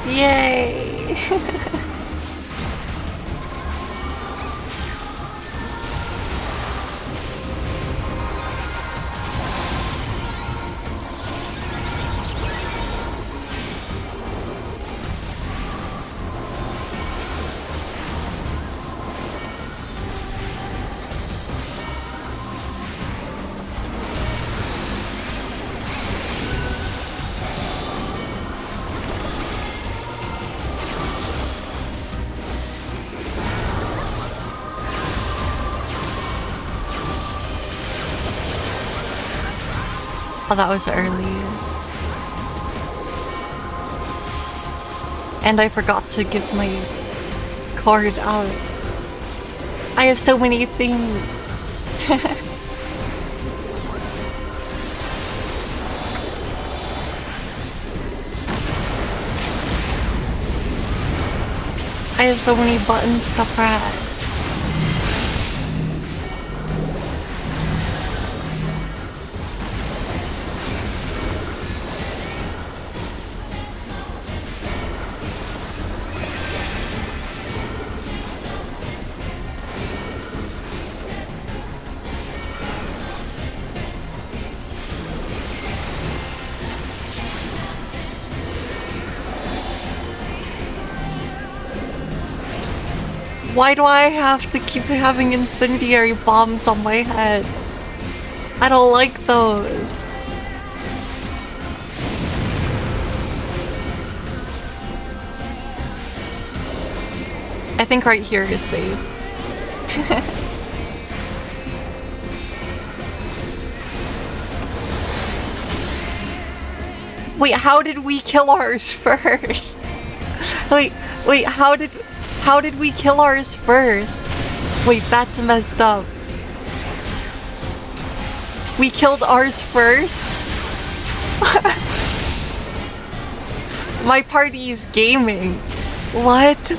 Yay! Oh, that was early. And I forgot to give my card out. I have so many things. I have so many buttons to press. Why do I have to keep having incendiary bombs on my head? I don't like those. I think right here is safe. Wait, how did we kill ours first? Wait, how did we kill ours first? Wait, that's messed up. We killed ours first? My party is gaming. What?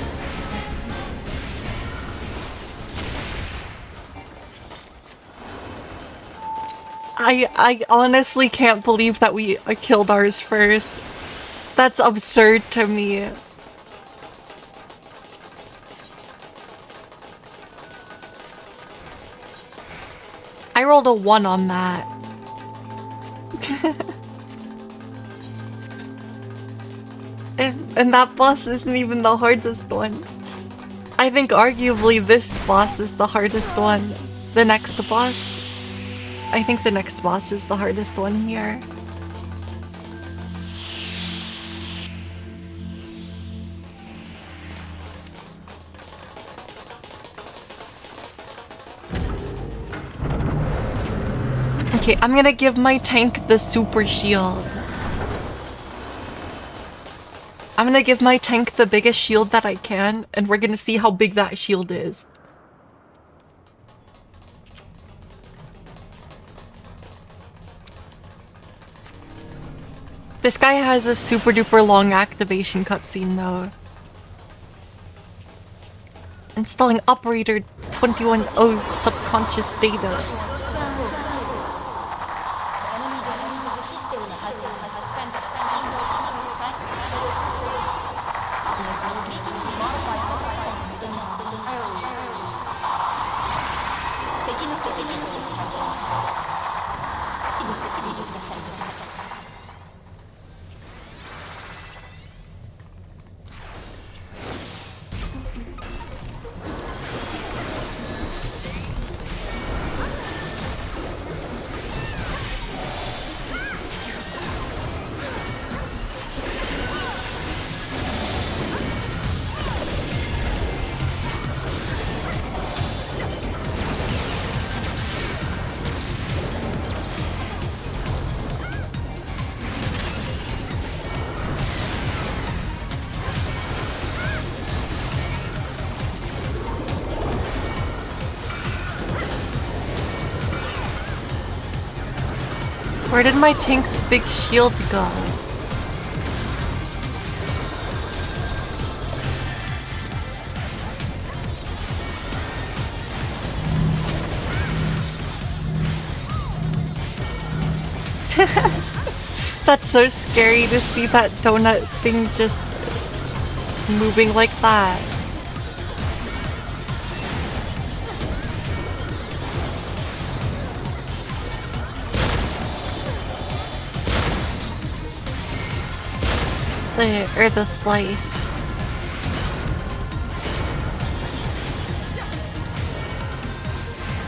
I honestly can't believe that we killed ours first. That's absurd to me. I rolled a 1 on that. and that boss isn't even the hardest one. I think arguably this boss is the hardest one. The next boss? I think the next boss is the hardest one here. Okay, I'm gonna give my tank the super shield. I'm gonna give my tank the biggest shield that I can, and we're gonna see how big that shield is. This guy has a super duper long activation cutscene though. Installing operator 21.0 subconscious data. Where did my tank's big shield go? That's so scary to see that donut thing just moving like that. The slice.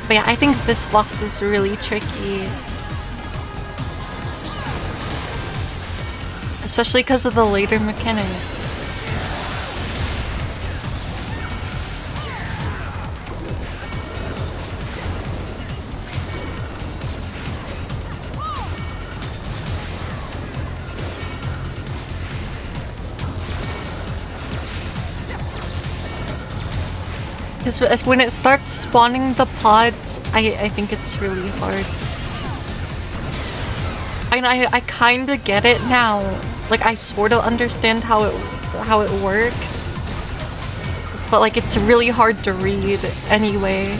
But yeah, I think this boss is really tricky. Especially because of the later mechanic. Because when it starts spawning the pods, I think it's really hard. I kind of get it now. Like, I sort of understand how it works. But, like, it's really hard to read anyway.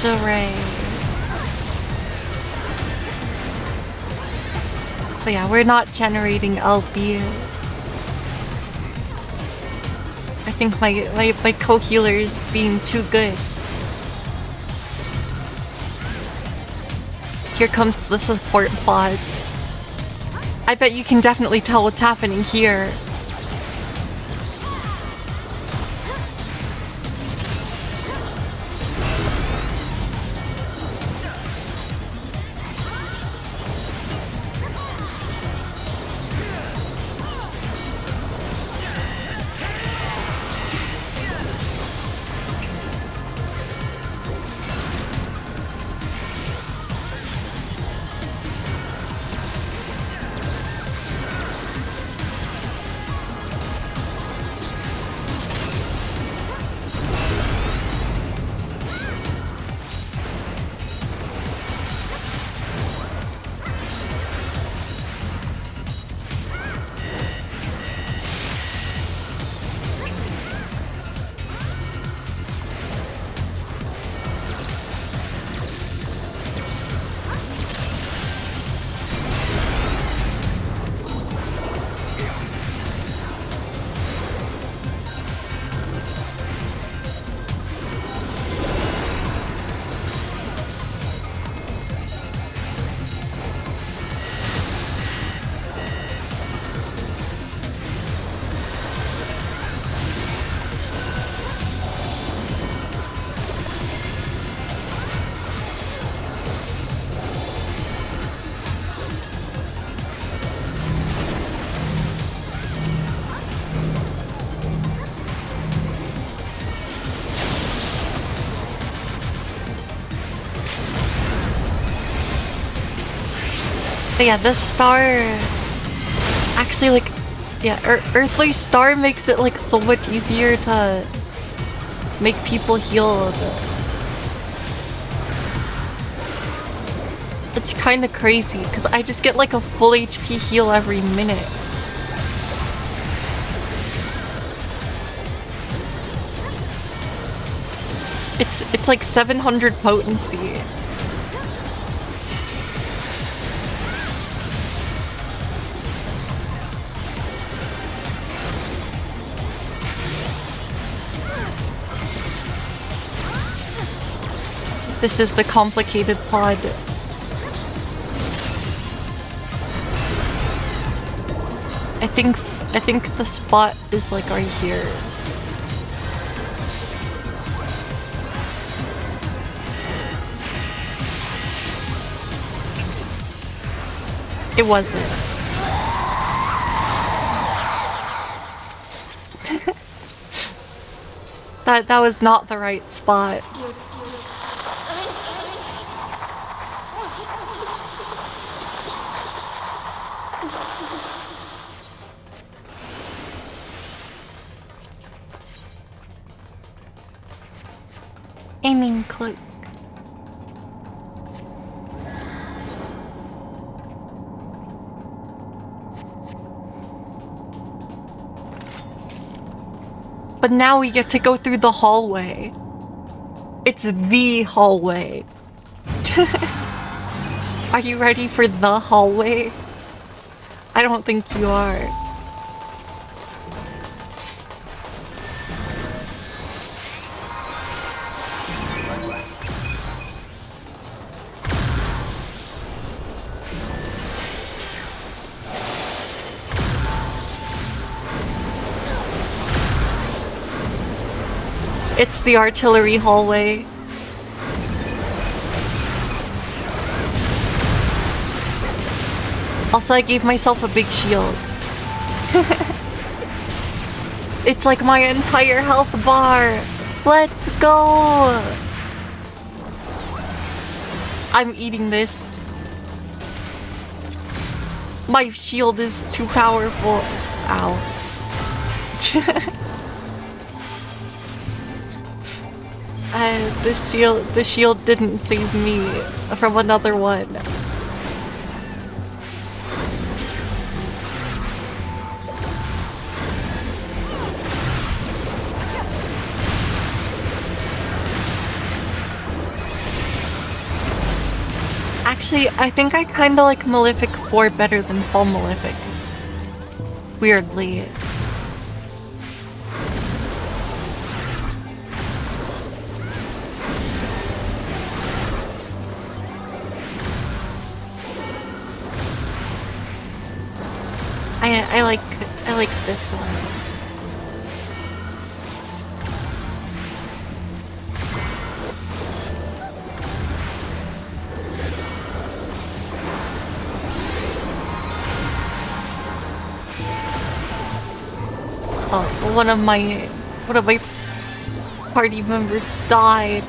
Ray. But yeah, we're not generating LB. I think my co-healer is being too good. Here comes the support pods. I bet you can definitely tell what's happening here. But yeah, this star actually, like, yeah, Earthly Star makes it like so much easier to make people healed. It's kind of crazy because I just get like a full HP heal every minute. It's like 700 potency. This is the complicated pod. I think the spot is like right here. It wasn't. That was not the right spot. Aiming cloak. But now we get to go through the hallway. It's the hallway. Are you ready for the hallway? I don't think you are. It's the artillery hallway. Also, I gave myself a big shield. It's like my entire health bar. Let's go! I'm eating this. My shield is too powerful. Ow. The shield didn't save me from another one. Actually, I think I kinda like Malefic 4 better than Full Malefic. Weirdly. I like this one. Oh, one of my party members died.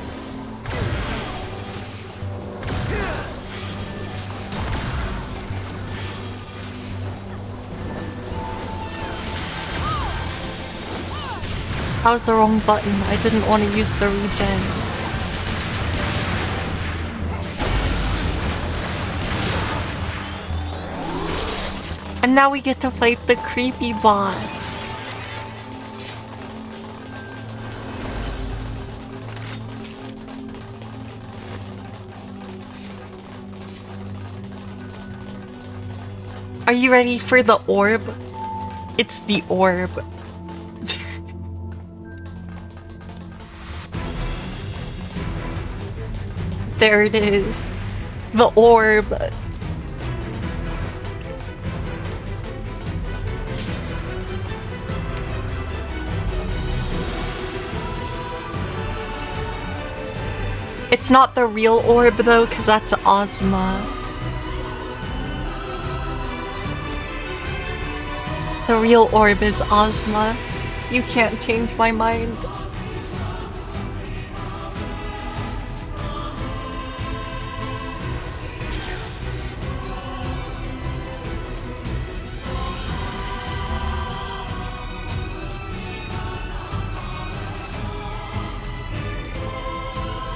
That was the wrong button. I didn't want to use the regen. And now we get to fight the creepy bots. Are you ready for the orb? It's the orb. There it is. The orb. It's not the real orb though, because that's Ozma. The real orb is Ozma. You can't change my mind.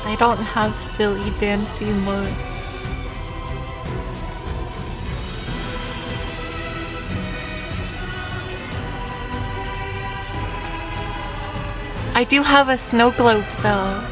I don't have silly dancy modes. I do have a snow globe though.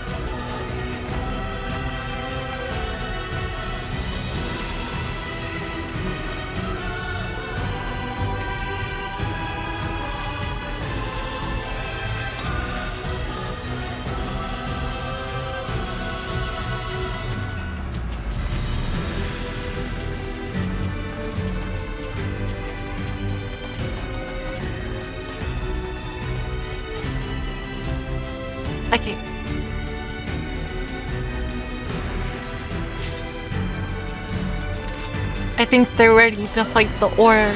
Okay. think they're ready to fight the orb.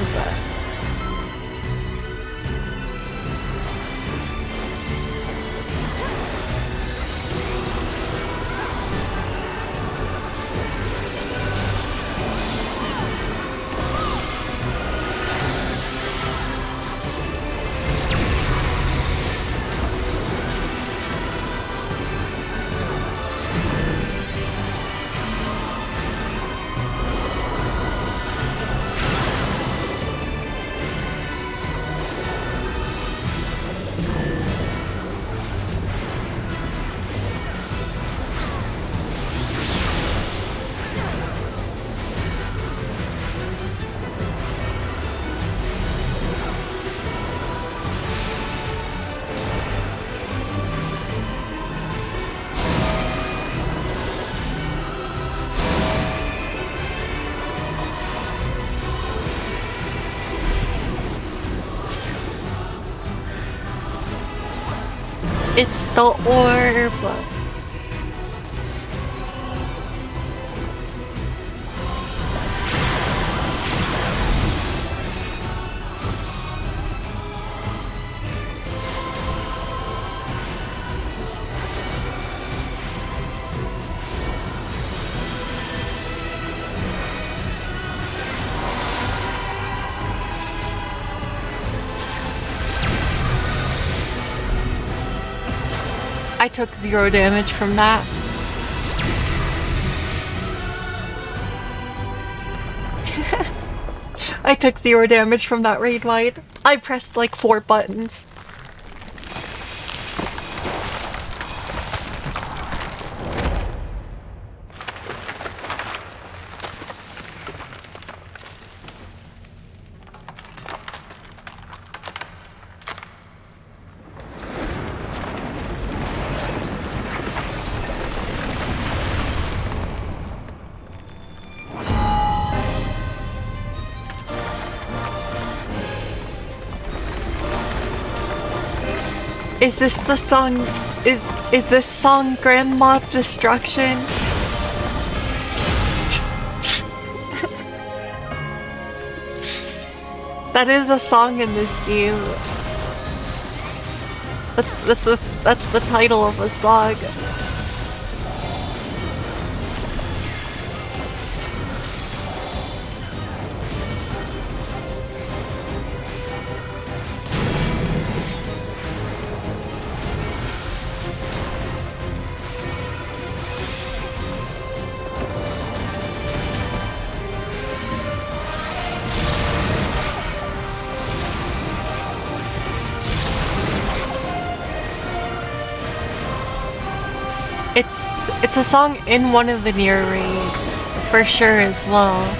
It's the orb. I took 0 damage from that. I took 0 damage from that raid wide. I pressed like 4 buttons. Is this the song? Is this song Grandma Destruction? That is a song in this game. That's the title of the song. It's a song in one of the near raids, for sure as well.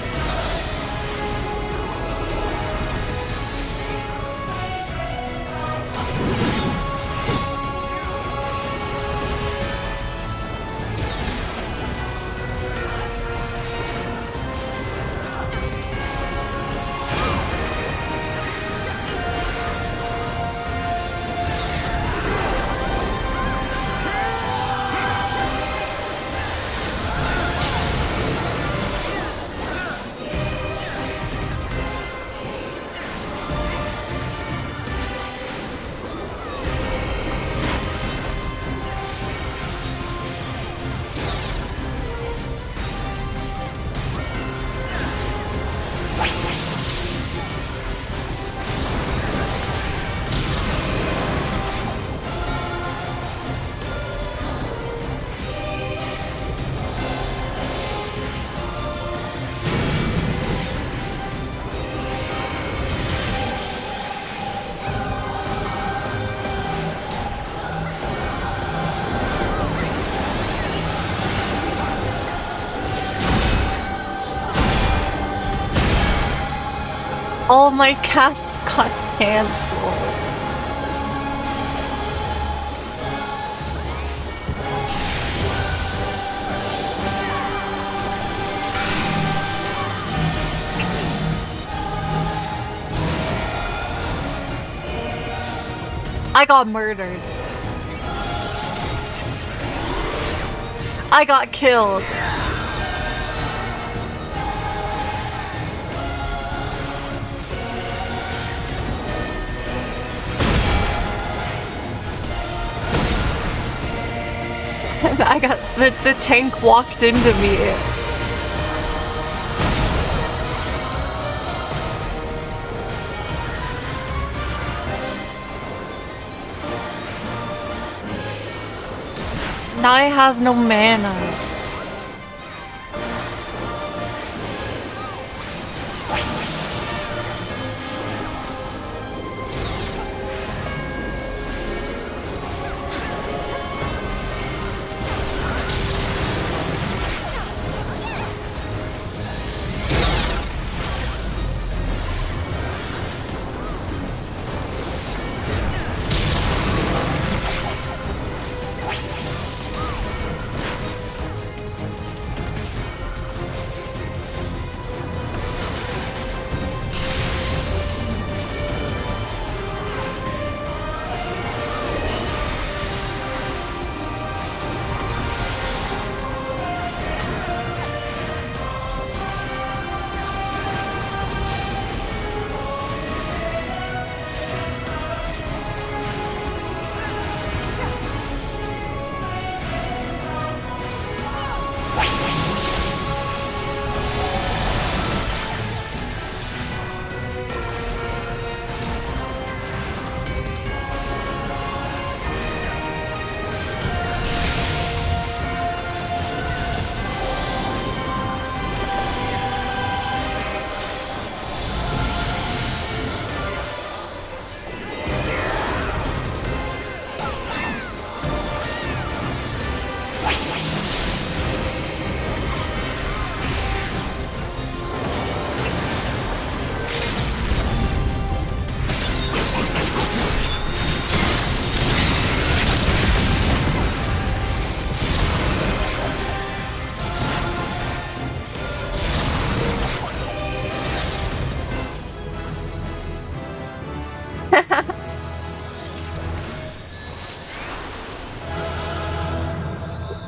All my casts got cancelled. I got murdered. I got killed. I got the tank walked into me. Now I have no mana.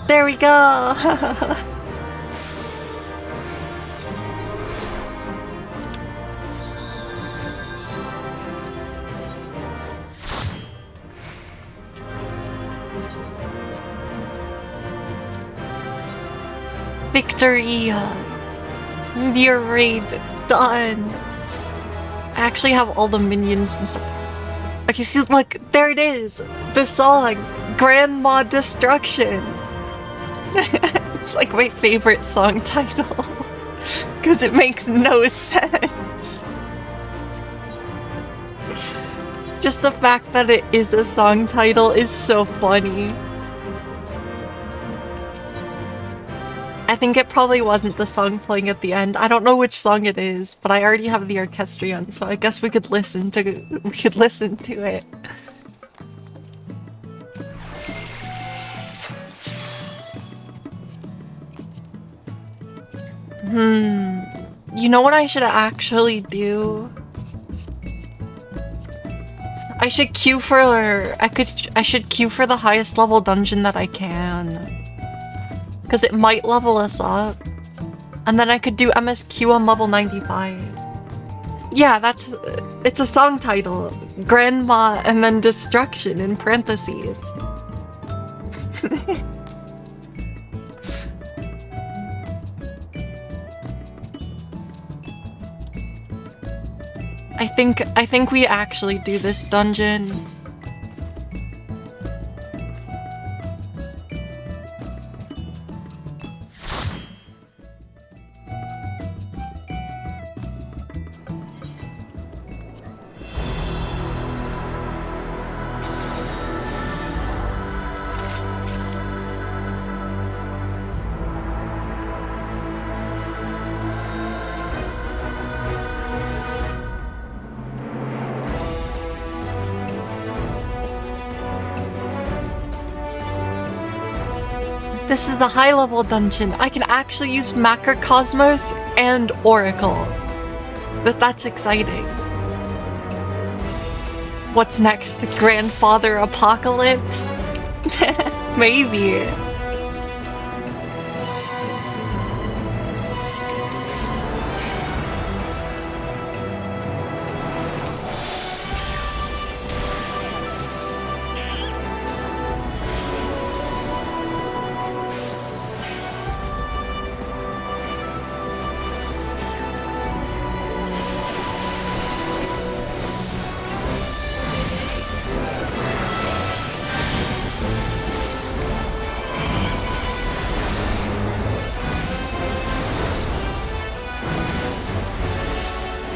There we go! Victory! Your raid done! I actually have all the minions and stuff. Okay, see, look, there it is! The song! Grandma Destruction! It's like my favorite song title. Because it makes no sense. Just the fact that it is a song title is so funny. I think it probably wasn't the song playing at the end. I don't know which song it is, but I already have the orchestrion, so I guess we could listen to it. You know what I should actually do? I should queue for I should queue for the highest level dungeon that I can. Because it might level us up. And then I could do MSQ on level 95. Yeah, it's a song title. Grandma and then Destruction in parentheses. I think we actually do this dungeon. This is a high-level dungeon. I can actually use Macrocosmos and Oracle. That's exciting. What's next? Grandfather Apocalypse? Maybe.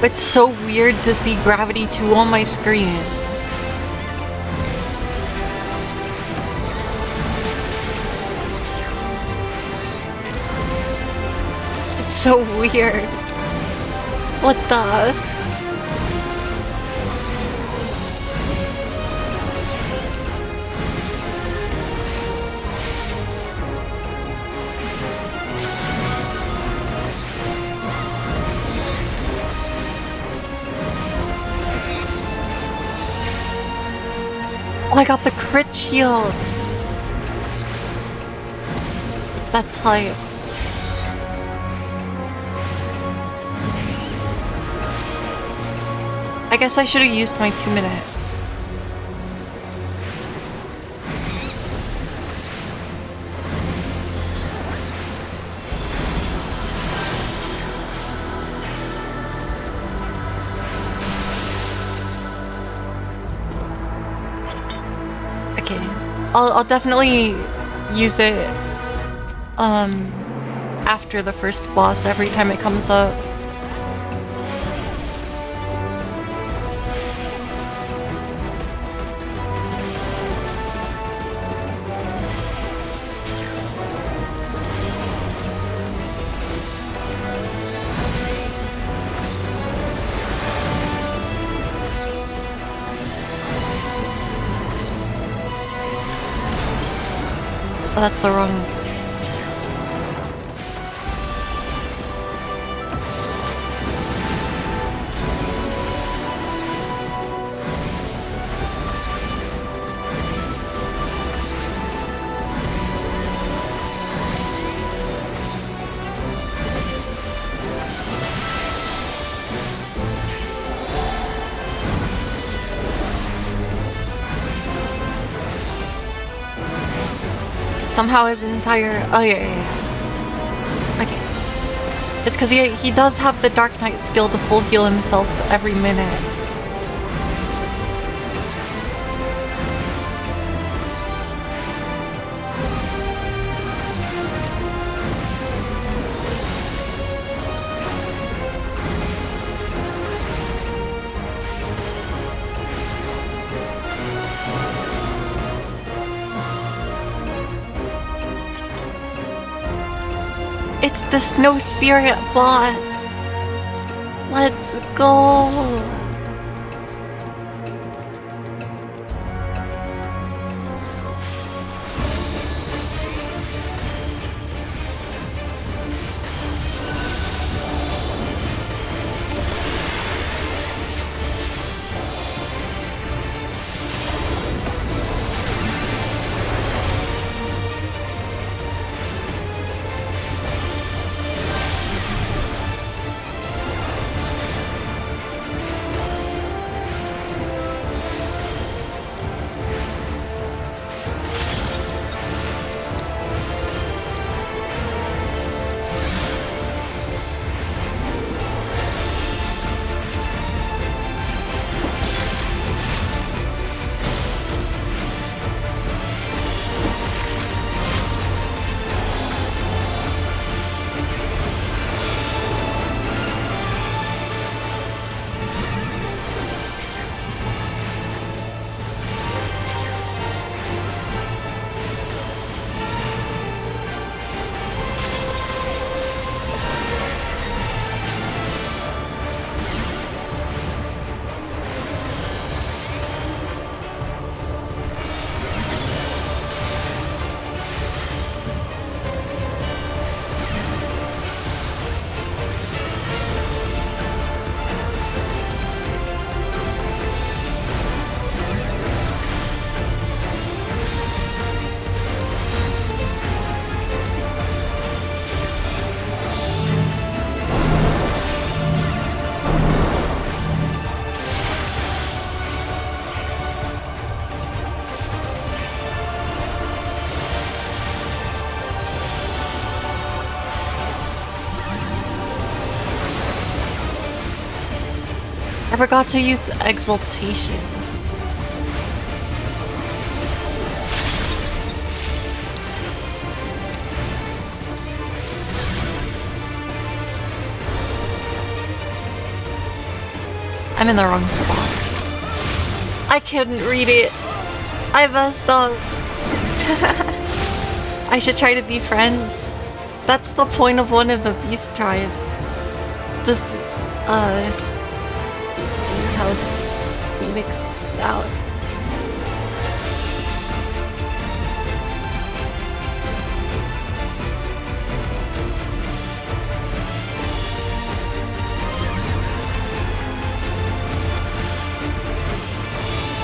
It's so weird to see Gravity 2 on my screen. It's so weird. What the? Oh, I got the crit shield. That's hype. I guess I should have used my 2-minute. Okay. I'll definitely use it after the first boss every time it comes up. Oh, that's the wrong... Somehow his entire... Oh, yeah. Okay. It's because he does have the Dark Knight skill to full heal himself every minute. It's the Snow Spirit boss! Let's go! I forgot to use Exaltation. I'm in the wrong spot. I couldn't read it. I messed up. I should try to be friends. That's the point of one of the beast tribes. Just, do you help Phoenix out?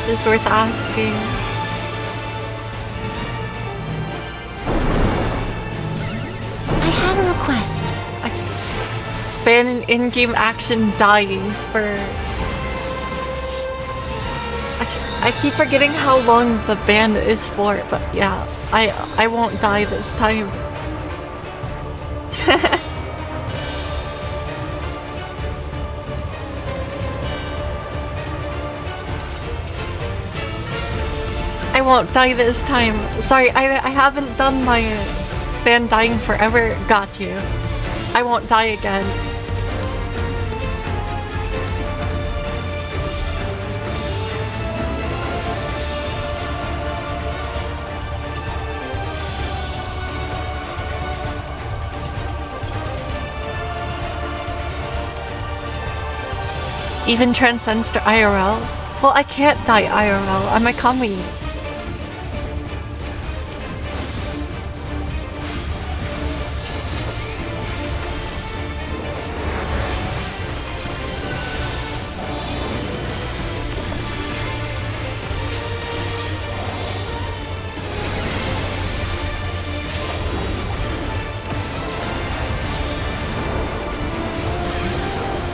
It's worth asking. I have a request. Ban an in-game action dying for... I keep forgetting how long the ban is for, but yeah, I won't die this time. I won't die this time. Sorry, I haven't done my ban dying forever. Got you. I won't die again. Even transcends to IRL? Well, I can't die IRL. I'm a commie.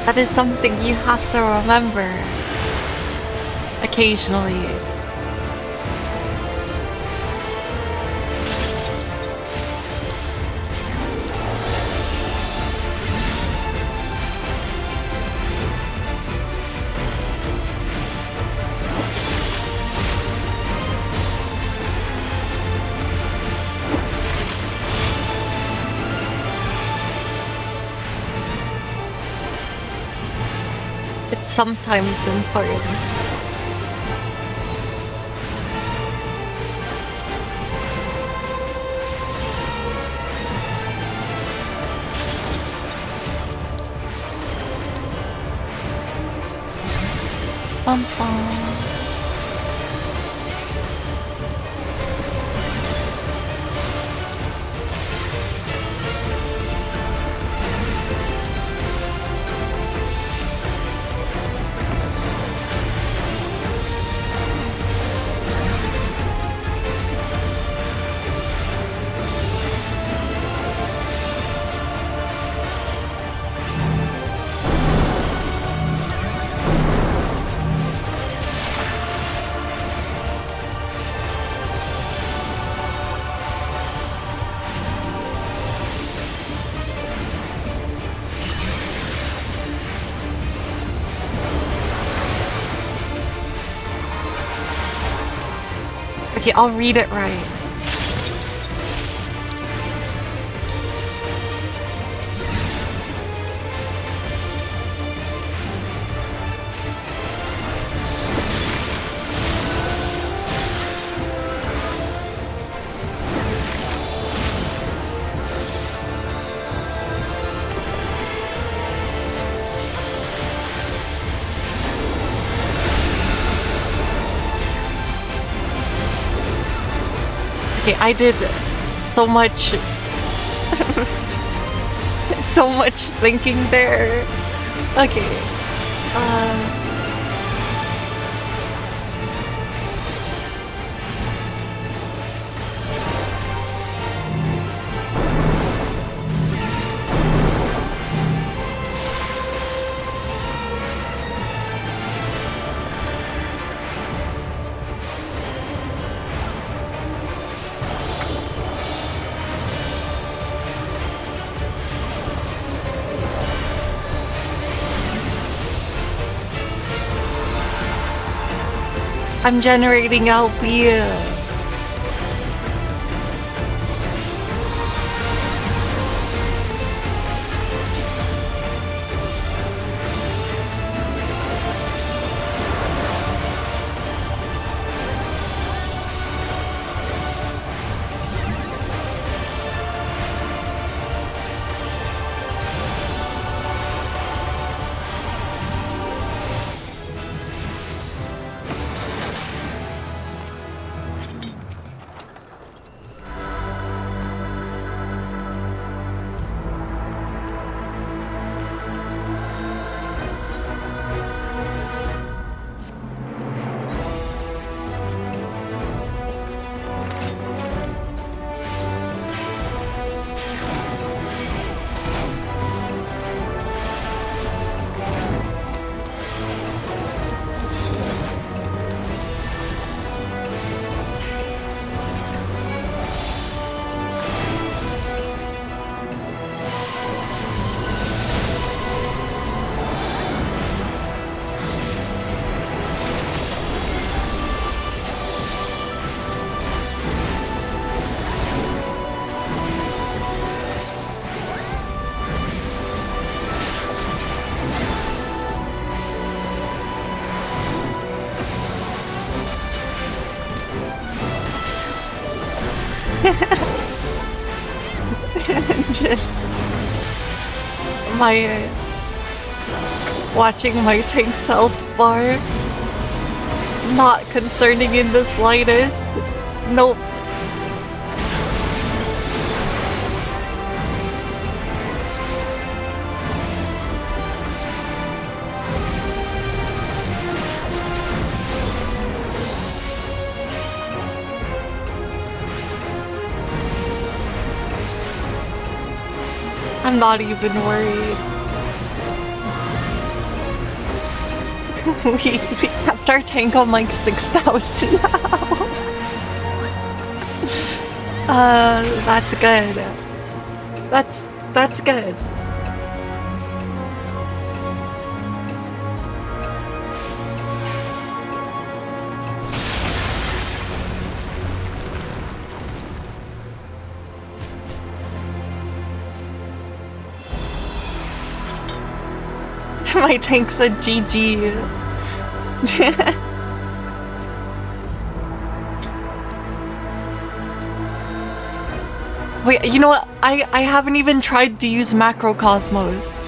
That is something you have to remember occasionally. It's sometimes important. Bum bum. Okay, I'll read it right. Okay, I did so much so much thinking there. Okay. I'm generating LP. Just my watching my tank's health bar not concerning in the slightest. Nope. I'm not even worried. we kept our tank on like 6,000 now. That's good. That's good. My tank said GG. Wait, you know what? I haven't even tried to use Macrocosmos.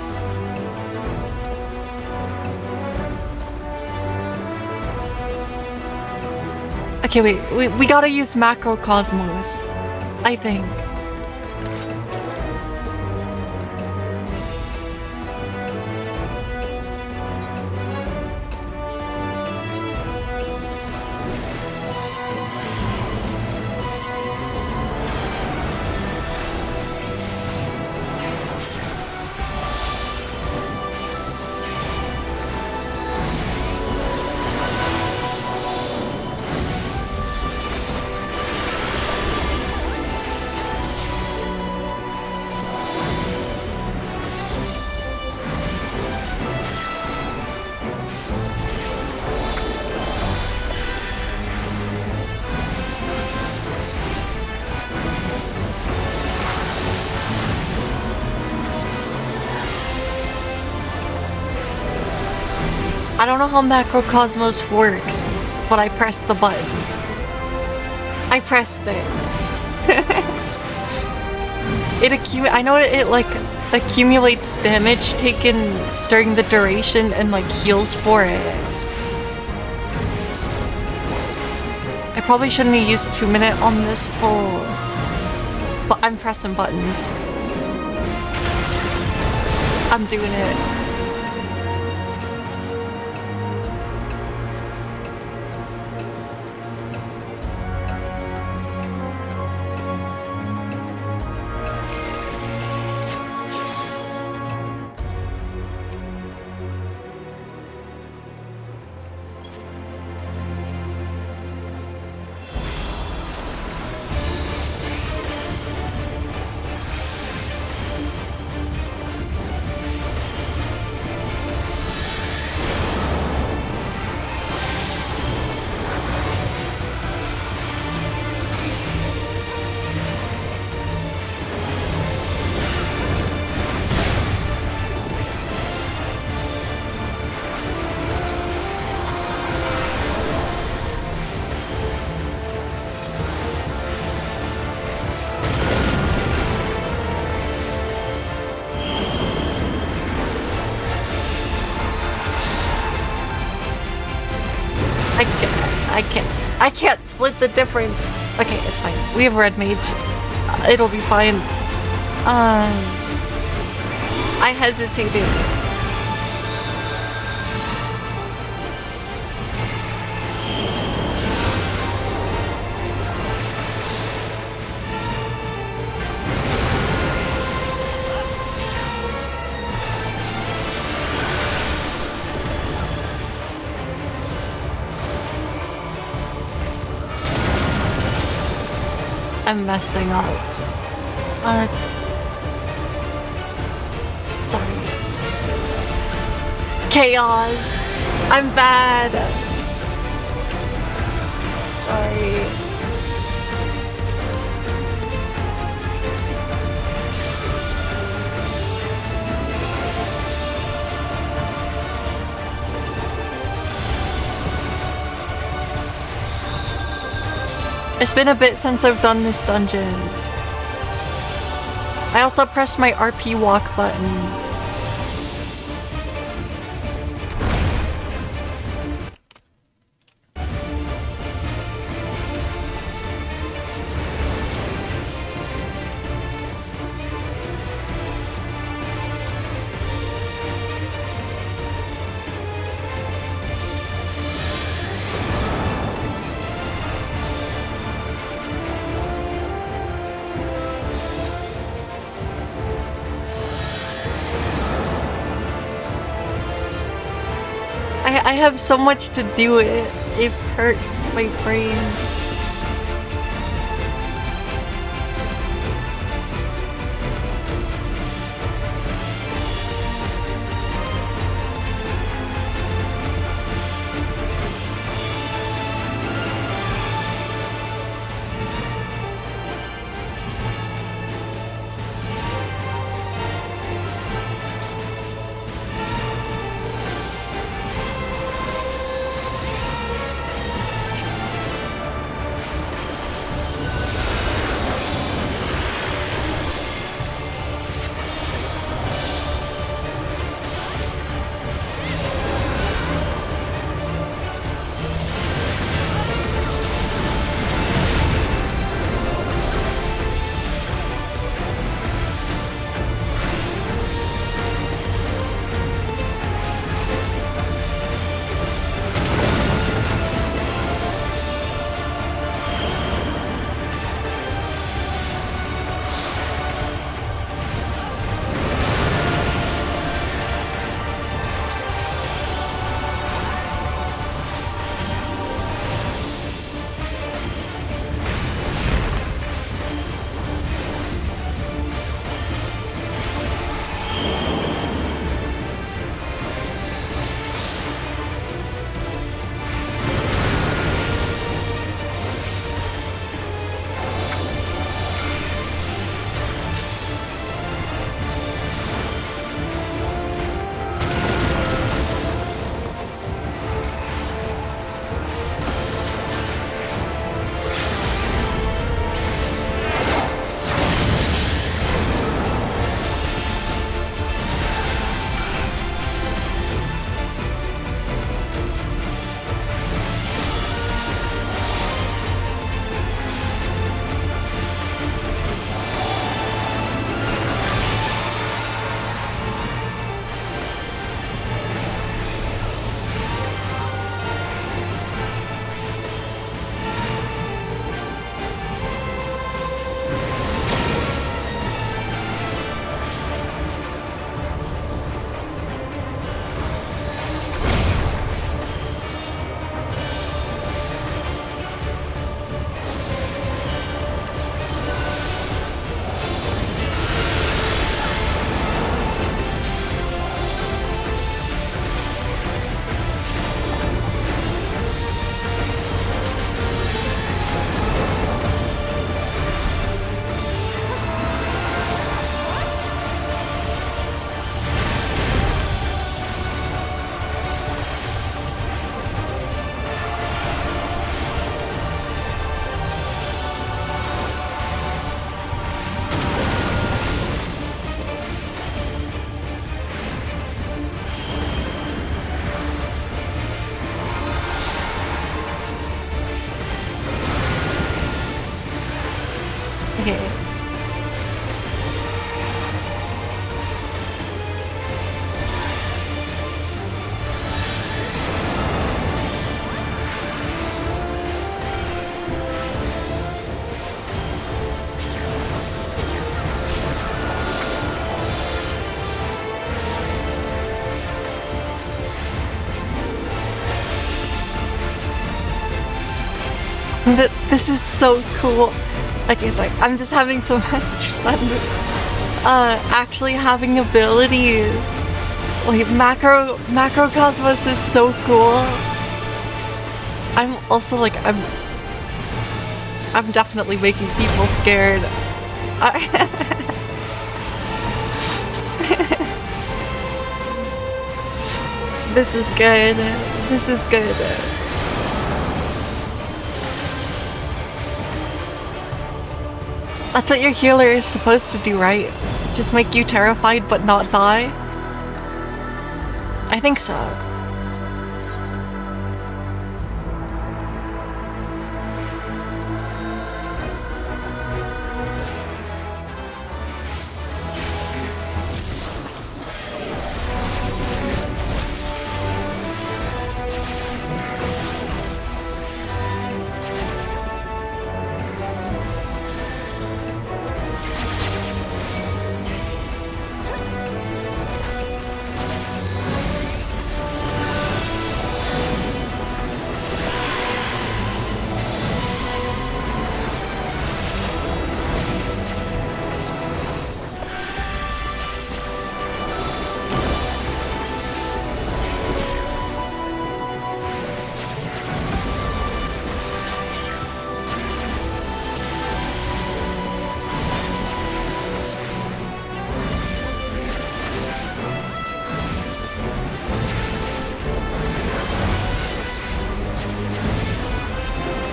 Okay, wait, we gotta use Macrocosmos, I think. I don't know how Macrocosmos works, but I pressed the button. I pressed it. I know it like accumulates damage taken during the duration and like heals for it. I probably shouldn't have used 2-minute on this pull, but I'm pressing buttons. I'm doing it. I can't split the difference. Okay, it's fine. We have red mage. It'll be fine. I hesitated. I'm messing up. Sorry. Chaos. I'm bad. Sorry. It's been a bit since I've done this dungeon. I also pressed my RP walk button. I have so much to do it hurts my brain. This is so cool. Okay, sorry. I'm just having so much fun with actually having abilities. Like Macrocosmos is so cool. I'm also like I'm definitely making people scared. This is good. This is good. That's what your healer is supposed to do, right? Just make you terrified but not die? I think so.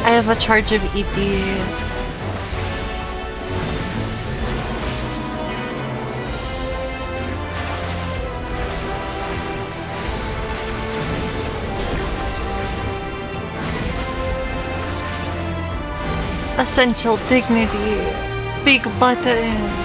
I have a charge of ED. Essential dignity. Big button.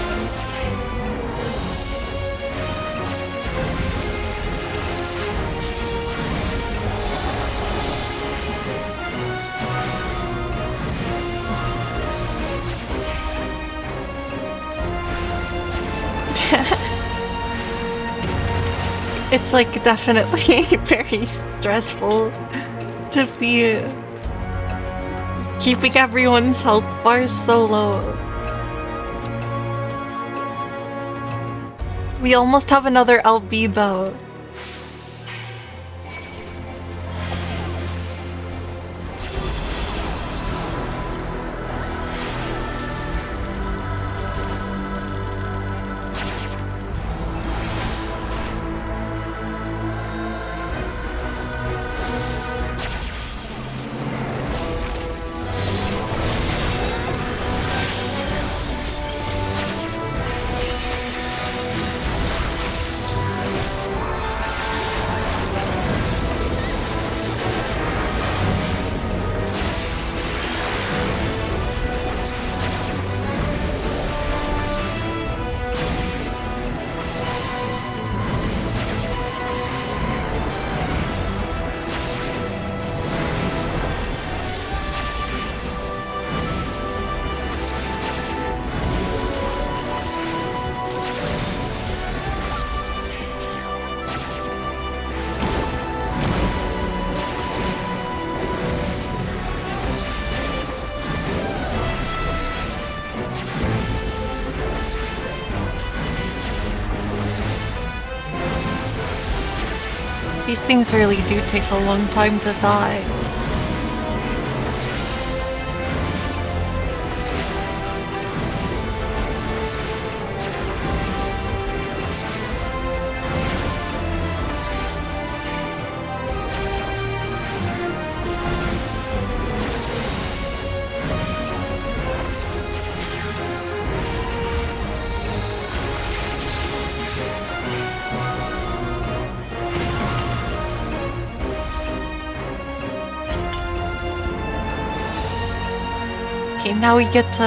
It's like definitely very stressful to be keeping everyone's health bars so low. We almost have another LB though. These things really do take a long time to die. Okay, now we get to...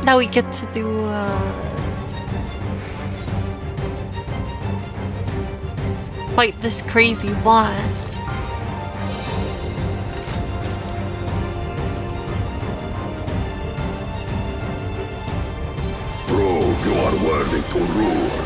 Now we get to do, fight this crazy boss. Prove you are worthy to rule.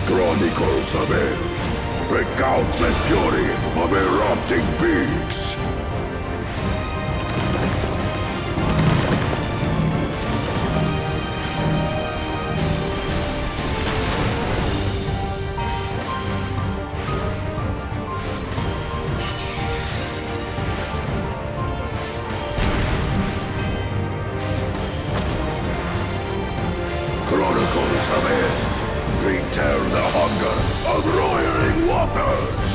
Chronicles of Hell recount the fury of erupting beaks. hunger of roiling waters!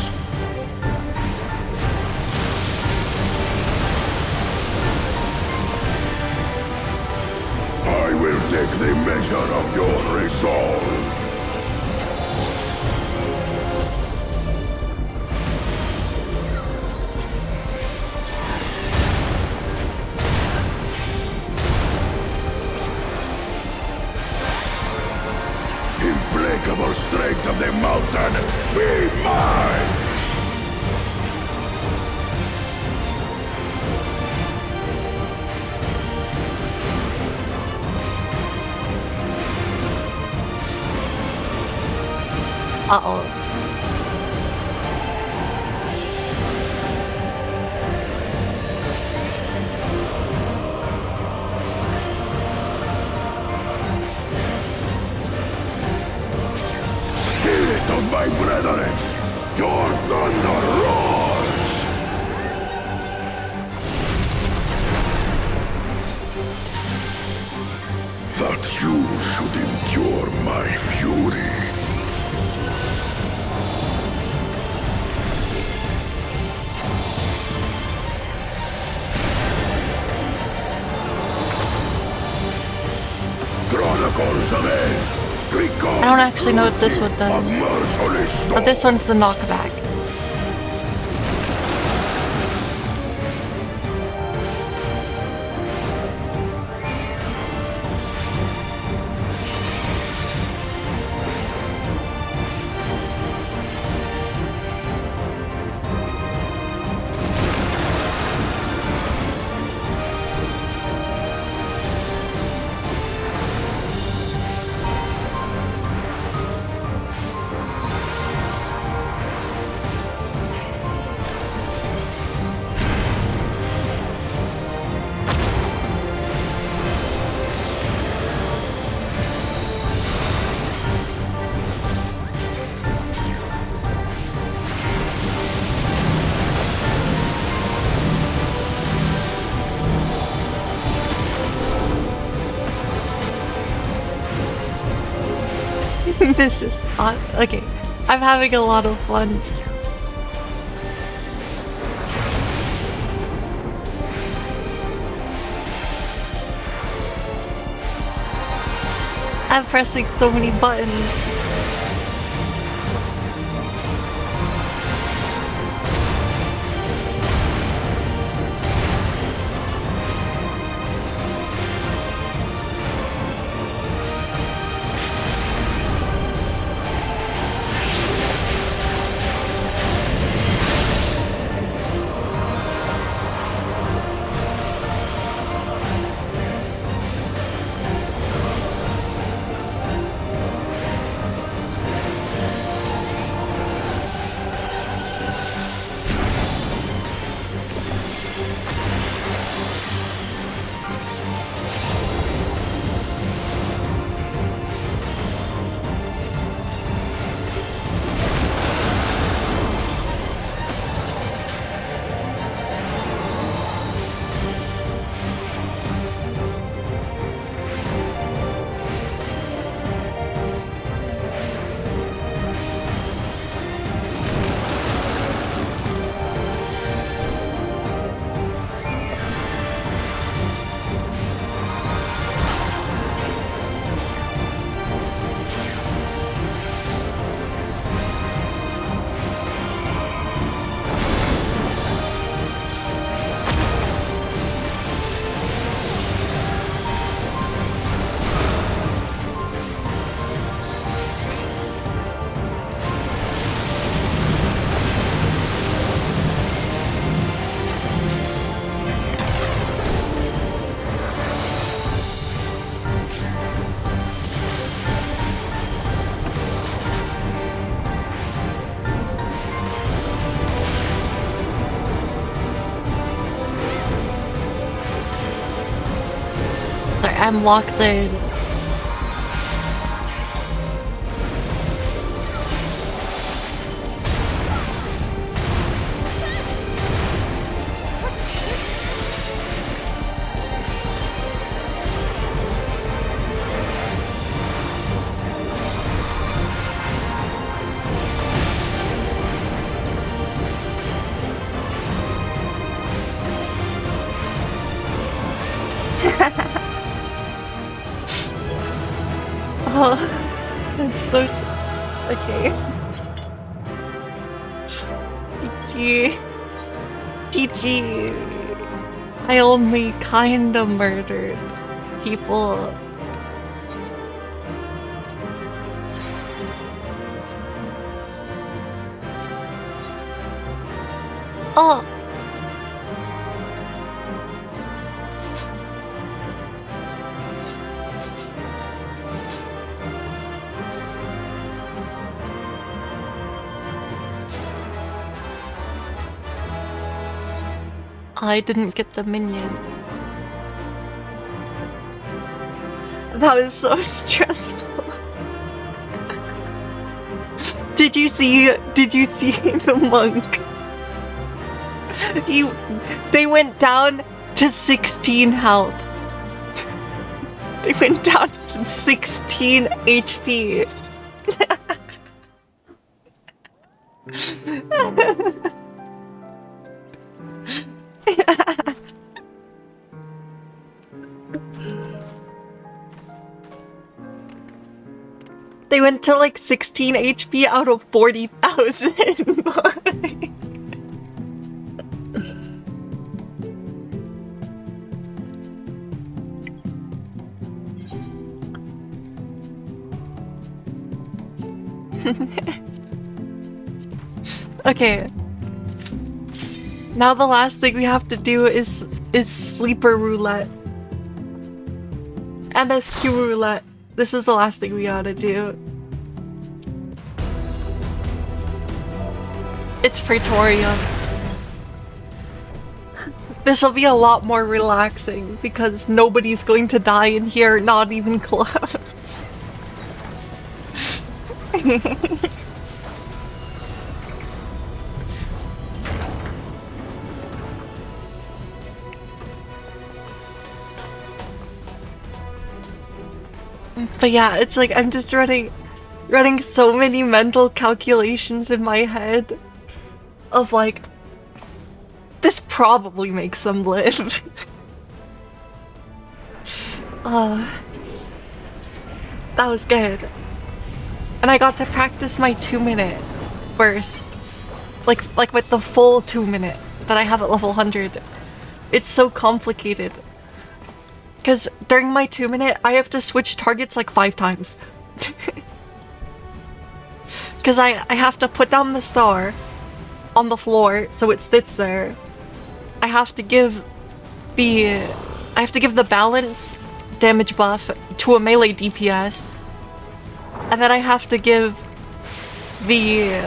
I will take the measure of your resolve. Implacable strength of the mountain, be mine! Uh-oh. Spirit of my brethren, your thunder roars! That you should endure my fury. Chronicles of Hell. I don't actually know what this one does. But this one's the knockback. This is hot. Okay, I'm having a lot of fun. I'm pressing so many buttons. I'm locked in. so... Okay. GG. GG. I only kinda murdered people. Oh! I didn't get the minion. That was so stressful. Did you see the monk? They went down to 16 health. They went down to 16 HP. They went to like 16 HP out of 40,000. Okay. Now the last thing we have to do is sleeper roulette. MSQ roulette. This is the last thing we gotta do. It's Pretoria. This'll be a lot more relaxing because nobody's going to die in here, not even close. But yeah, it's like I'm just running so many mental calculations in my head of like, this probably makes them live. That was good. And I got to practice my 2-minute burst. Like with the full 2-minute that I have at level 100. It's so complicated. Because during my 2-minute, I have to switch targets like 5 times. Because I have to put down the star on the floor so it sits there. I have to give the balance damage buff to a melee DPS. And then I have to give the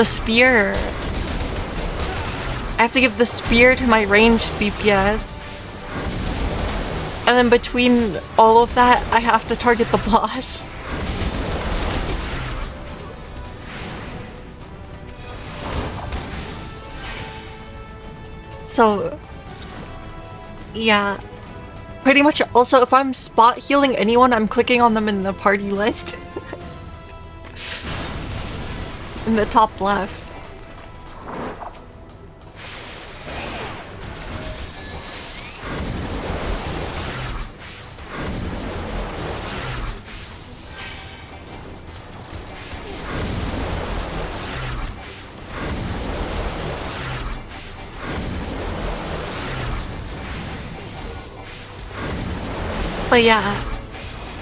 spear. I have to give the spear to my ranged DPS. And then between all of that, I have to target the boss. So, yeah. Pretty much also, if I'm spot healing anyone, I'm clicking on them in the party list. In the top left. But yeah,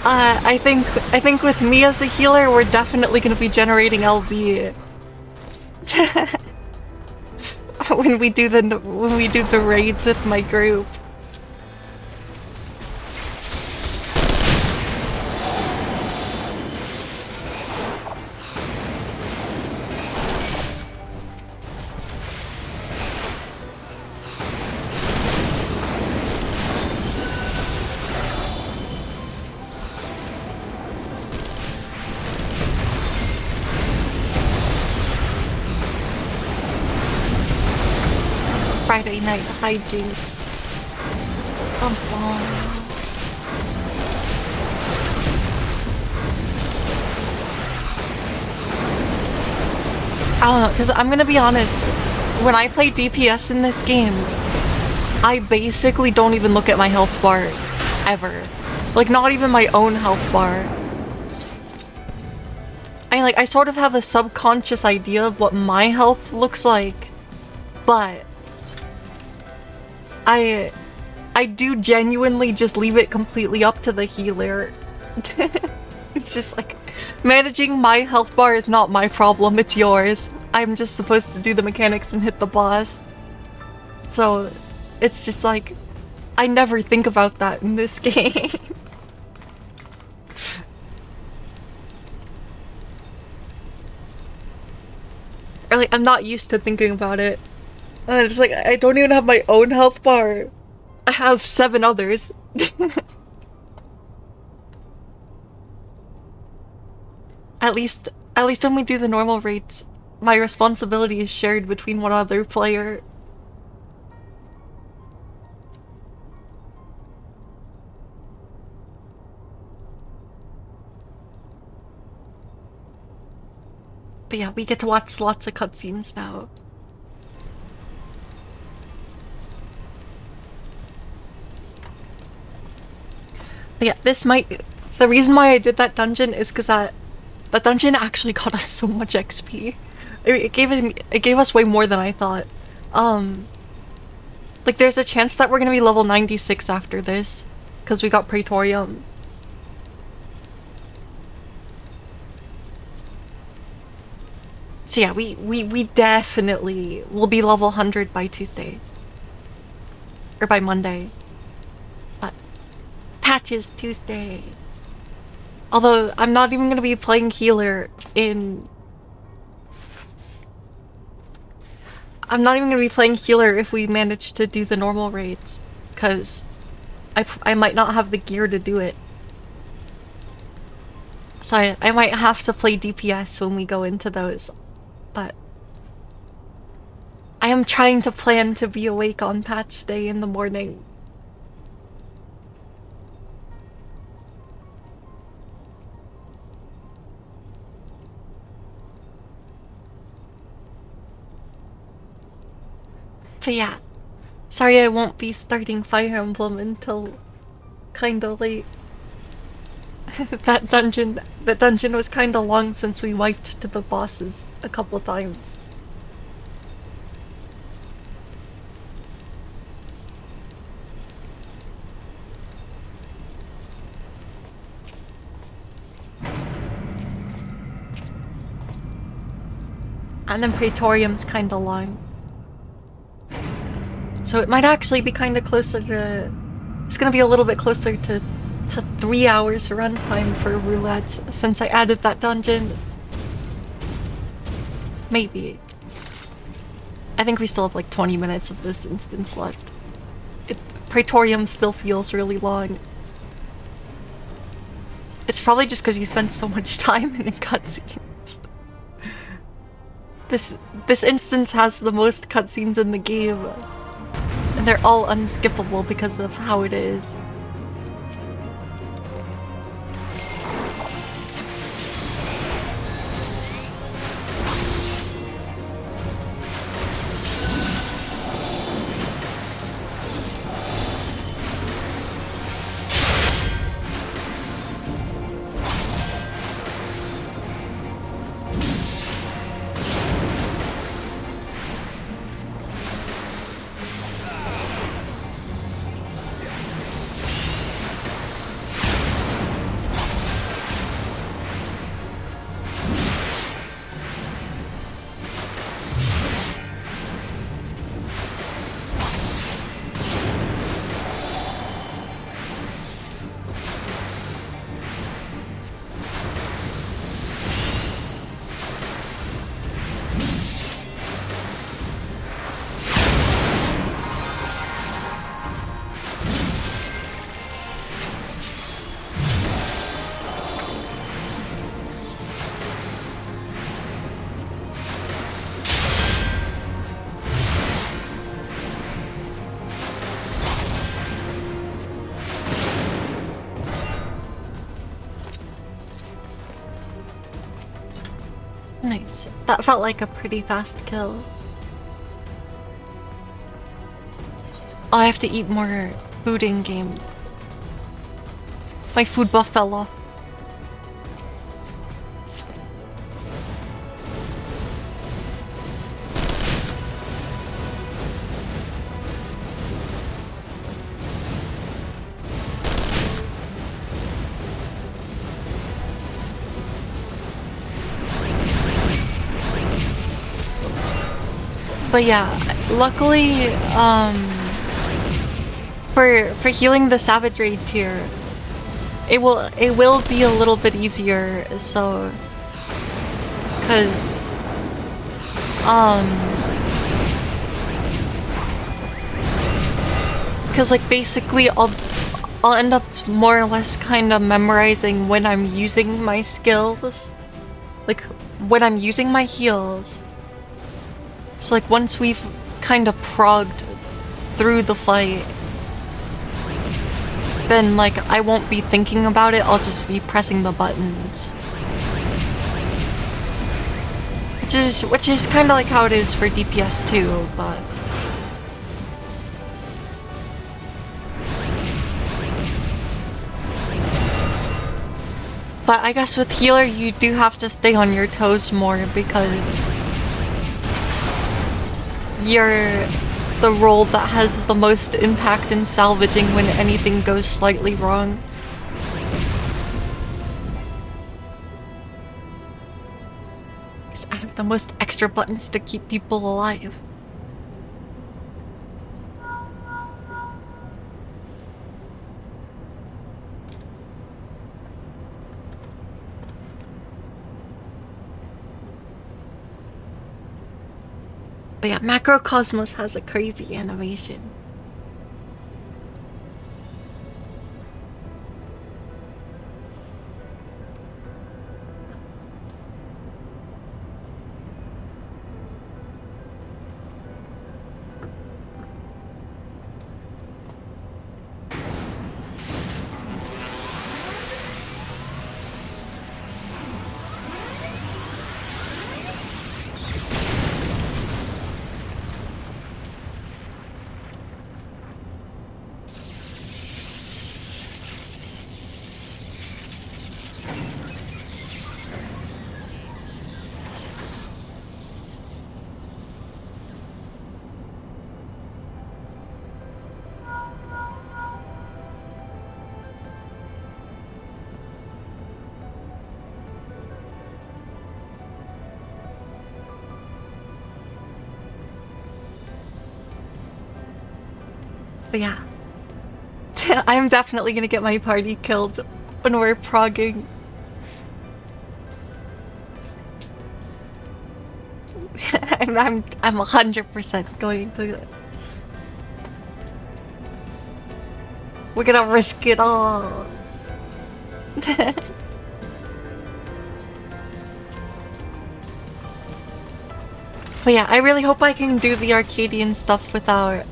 I think with me as a healer, we're definitely gonna be generating LB when we do the raids with my group. Friday night hijinks. I don't know, because I'm gonna be honest, when I play DPS in this game, I basically don't even look at my health bar, ever. Like, not even my own health bar. I sort of have a subconscious idea of what my health looks like, but I do genuinely just leave it completely up to the healer. It's just like, managing my health bar is not my problem, it's yours. I'm just supposed to do the mechanics and hit the boss. So, it's just like, I never think about that in this game. Or like, I'm not used to thinking about it. And it's like, I don't even have my own health bar. I have 7 others. At least when we do the normal raids, my responsibility is shared between one other player. But yeah, we get to watch lots of cutscenes now. But yeah, this might... The reason why I did that dungeon is because that dungeon actually got us so much XP. It gave us way more than I thought. Like, there's a chance that we're gonna be level 96 after this, because we got Praetorium. So yeah, we definitely will be level 100 by Tuesday. Or by Monday. But patches Tuesday. Although, I'm not even gonna be playing healer in... I'm not even gonna be playing healer if we manage to do the normal raids. Because I might not have the gear to do it. So I might have to play DPS when we go into those. But I am trying to plan to be awake on patch day in the morning. But yeah, sorry I won't be starting Fire Emblem until kinda late. That dungeon was kinda long since we wiped to the bosses a couple times. And then Praetorium's kinda long. So it might actually be kinda closer to... It's gonna be a little bit closer to 3 hours runtime for Roulettes since I added that dungeon. Maybe. I think we still have like 20 minutes of this instance left. Praetorium still feels really long. It's probably just because you spend so much time in the cutscenes. This instance has the most cutscenes in the game. And they're all unskippable because of how it is. Nice. That felt like a pretty fast kill. I have to eat more food in game. My food buff fell off. But yeah, luckily, for healing the Savage Raid tier, it will be a little bit easier. So, cause like basically I'll end up more or less kind of memorizing when I'm using my skills, like when I'm using my heals. So like once we've kind of progged through the fight, then like I won't be thinking about it, I'll just be pressing the buttons. Which is kind of like how it is for DPS too, but... But I guess with healer you do have to stay on your toes more because you're the role that has the most impact in salvaging when anything goes slightly wrong. Because I have the most extra buttons to keep people alive. But yeah, Macrocosmos has a crazy animation. But yeah, I'm definitely gonna get my party killed when we're progging. I'm 100% going to. We're gonna risk it all. But yeah, I really hope I can do the Arcadian stuff without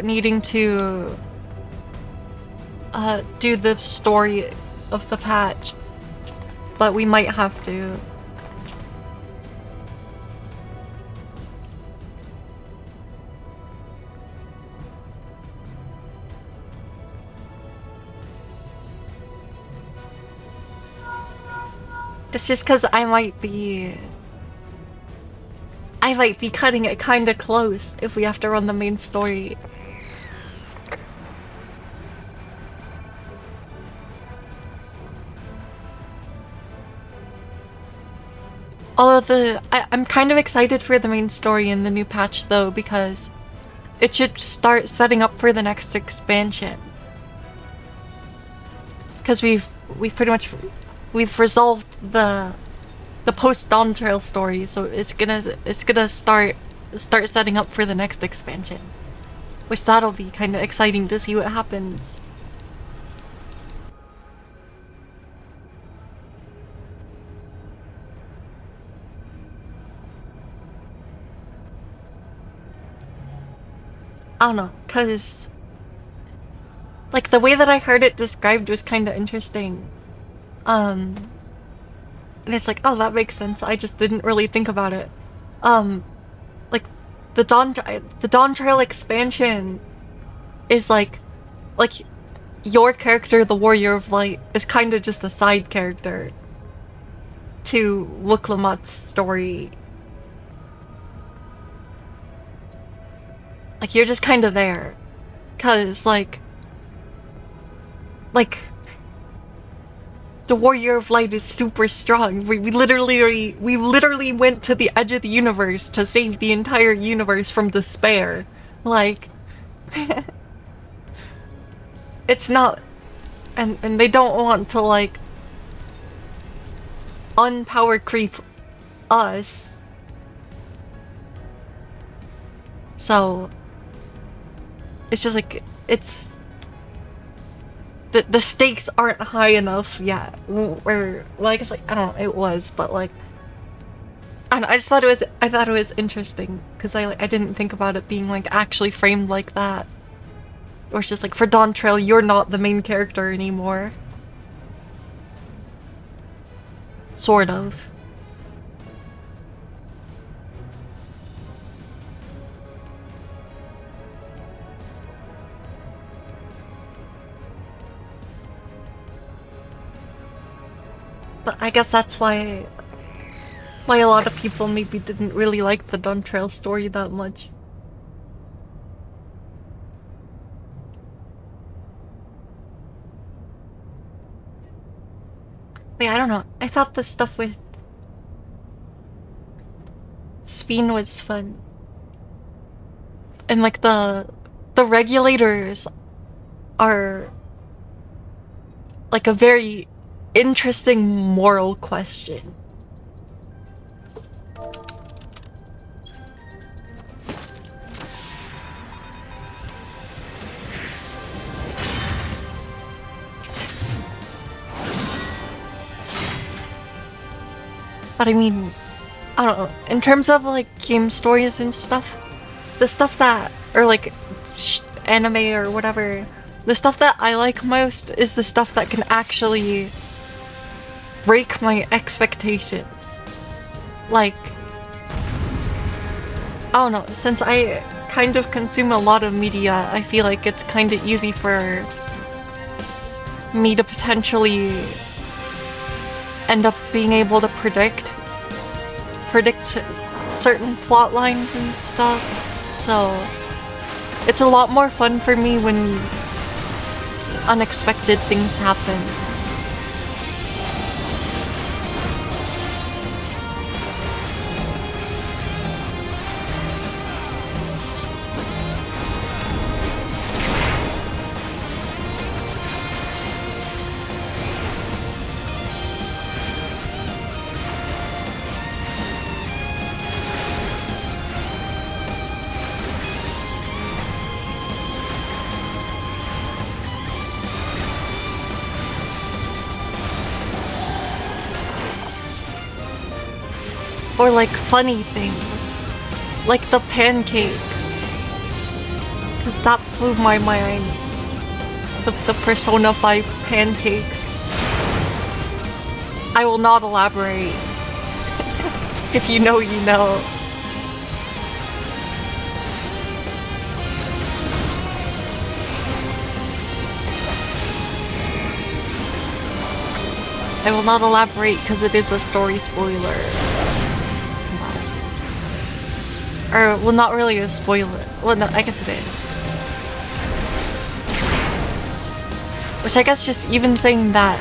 needing to do the story of the patch, but we might have to. It's just because I might be cutting it kinda close if we have to run the main story. Although I'm kind of excited for the main story in the new patch though, because it should start setting up for the next expansion. Because we've pretty much resolved the post Dawn Trail story, so it's gonna start setting up for the next expansion, which that'll be kind of exciting to see what happens. I don't know, cause like the way that I heard it described was kind of interesting. And it's like, oh, that makes sense. I just didn't really think about it. Like the Dawn Trail expansion is like your character, the Warrior of Light, is kind of just a side character to Wuklamot's story. Like, you're just kind of there. 'Cause, like, the Warrior of Light is super strong. We literally went to the edge of the universe to save the entire universe from despair. Like, it's not, and they don't want to, like, unpower creep us. So it's just like, it's the stakes aren't high enough yet. Where, well, I guess, like, I don't know, it was, but like, I don't know, I thought it was interesting because I didn't think about it being like actually framed like that. Or it's just like, for Dawn Trail, you're not the main character anymore. Sort of. But I guess that's why a lot of people maybe didn't really like the Dawn Trail story that much. But yeah, I don't know. I thought the stuff with Speen was fun. And like the regulators are like a very interesting moral question. But I mean, I don't know, in terms of like game stories and stuff, the stuff that, or like anime or whatever, the stuff that I like most is the stuff that can actually break my expectations. Like, I don't know, since I kind of consume a lot of media, I feel like it's kind of easy for me to potentially end up being able to predict certain plot lines and stuff. So it's a lot more fun for me when unexpected things happen. Or like funny things, like the pancakes, because that blew my mind. The Persona 5 pancakes. I will not elaborate. If you know, you know. I will not elaborate because it is a story spoiler. Or, well, not really a spoiler. Well, no, I guess it is. Which I guess just even saying that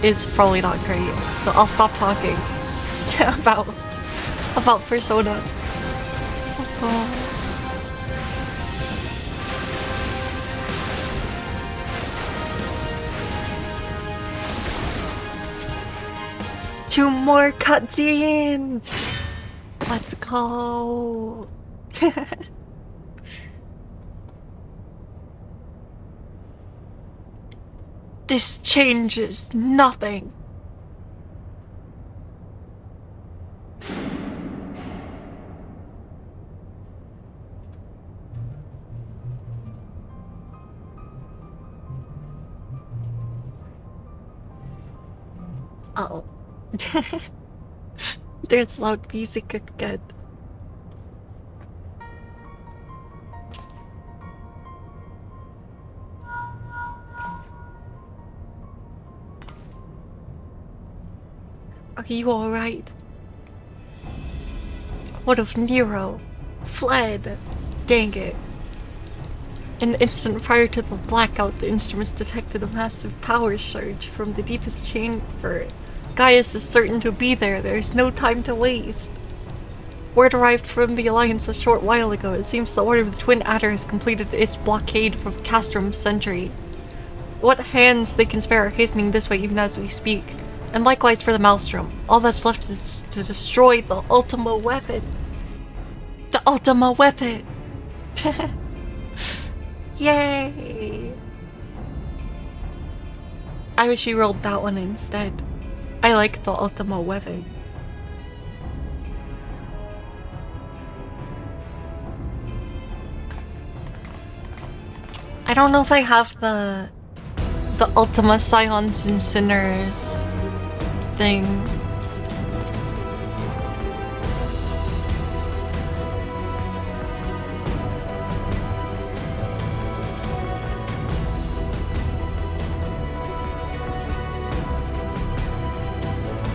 is probably not great. So I'll stop talking about Persona. Oh. Two more cutscenes! Let's go! This changes nothing. Oh. There's loud music again. Are you alright? What if Nero fled? Dang it. In the instant prior to the blackout, the instruments detected a massive power surge from the deepest chamber. Gaius is certain to be there. There's no time to waste. Word arrived from the Alliance a short while ago. It seems the Order of the Twin Adder has completed its blockade from Castrum's Sentry. What hands they can spare are hastening this way even as we speak. And likewise for the Maelstrom. All that's left is to destroy the Ultima Weapon. The Ultima Weapon! Yay! I wish you rolled that one instead. I like the Ultima Weapon. I don't know if I have the Ultima Scions and Sinners thing.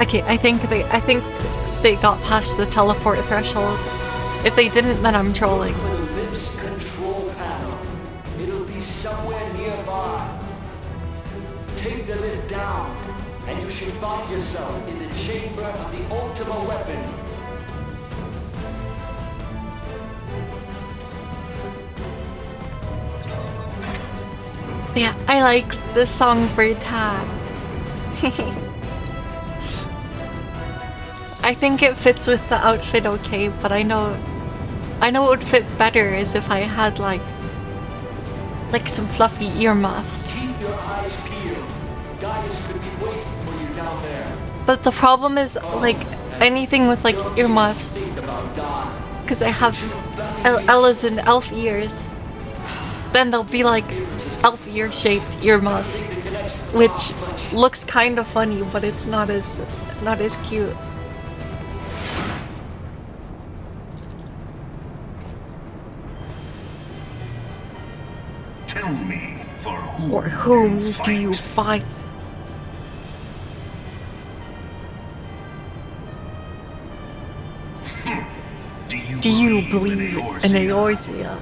Okay, I think they got past the teleport threshold. If they didn't, then I'm trolling. This control panel. It'll be somewhere nearby. Take the lid down, and you should find yourself in the chamber of the Ultima Weapon. Yeah, I like the songbird tag. I think it fits with the outfit okay, but I know it would fit better is if I had like some fluffy earmuffs. Keep your eyes peeled. Gaius could be waiting for you down there. But the problem is like anything with like earmuffs, Think about Don. because I have Ella's and elf ears. Then they'll be like elf ear shaped earmuffs, which looks kind of funny, but it's not as cute. Tell me, for whom, Or whom do you fight? Do you believe in Eorzea?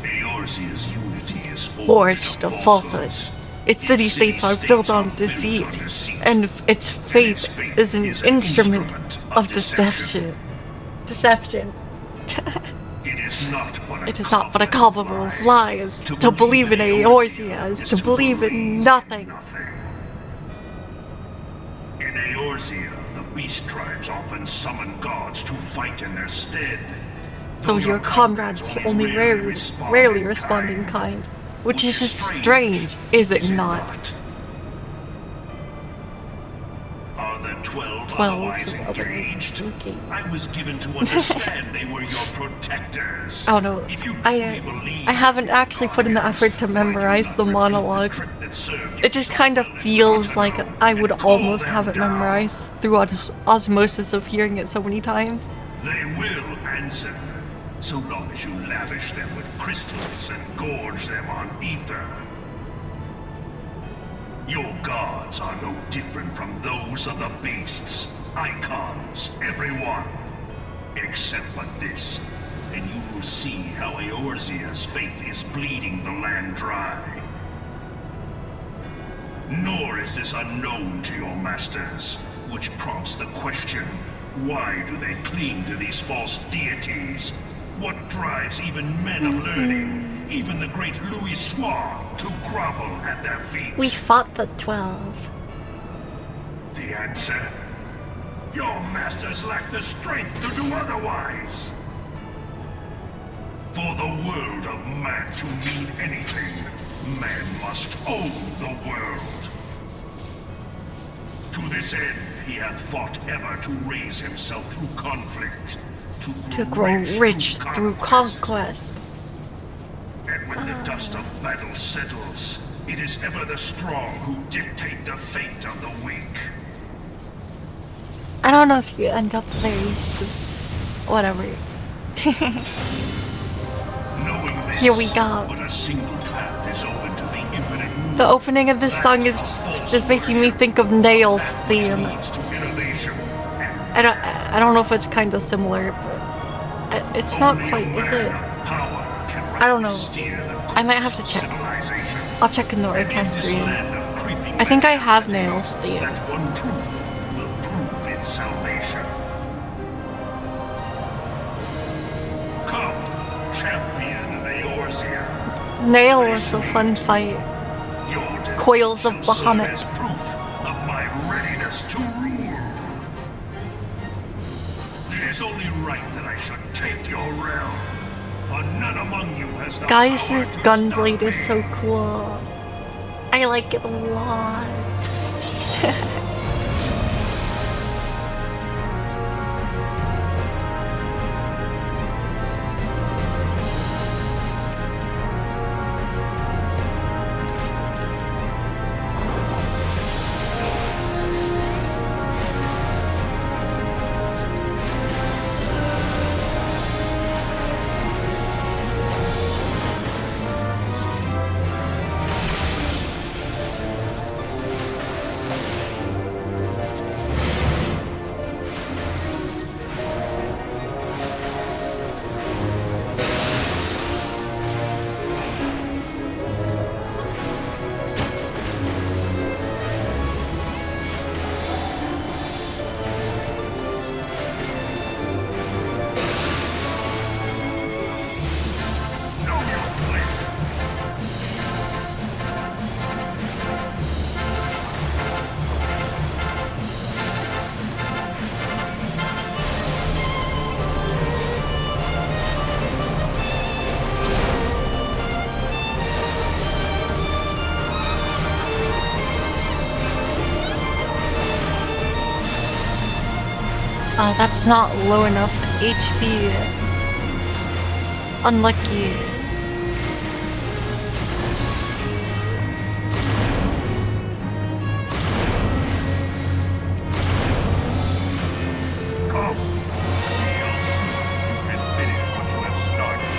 Eorzea's unity is Forged of falsehood. Its city-states are built on deceit, and its faith is an instrument of deception. It is not but a cobble of lies. To believe in Eorzea is to believe in nothing. In Eorzea, the beast tribes often summon gods to fight in their stead. Though your comrades only rarely respond in kind, which is just strange, is it not? Are the 12 12 otherwise engaged? engaged. I was given to understand they were your protectors. Oh no, If you I truly believe haven't actually put in the effort to memorize the monologue. that served It just kind of feels like I would almost have it memorized through osmosis of hearing it so many times. they will answer, so long as you lavish them with crystals and gorge them on ether. Your gods are no different from those of the beasts. Icons, everyone. Except for this, and you will see how Eorzea's faith is bleeding the land dry. Nor is this unknown to your masters, which prompts the question, why do they cling to these false deities? What drives even men of learning, even the great Louis Swan, to grovel at their feet? We fought the 12. The answer? Your masters lack the strength to do otherwise. For the world of man to mean anything, man must own the world. To this end, he hath fought ever to raise himself through conflict, To grow rich through conquest. And when the dust of battle settles, it is ever the strong who dictate the fate of the weak. I don't know if you end up very soon. Whatever. Knowing this, Here we go. but a single path is open to the infinite The opening of this song is just making me think of Nail's theme. I don't know if it's kind of similar, but it's not quite, is it? I don't know. I might have to check. I'll check in the orchestra. I think I have Nail's theme. Nail was a fun fight. Coils of Bahamut. It is only right that I should take your realm. For none among you has the Gaius' power to gunblade stop is me. so cool. I like it a lot. That's not low enough HP. Unlucky. Come, heal, and finish what you have started.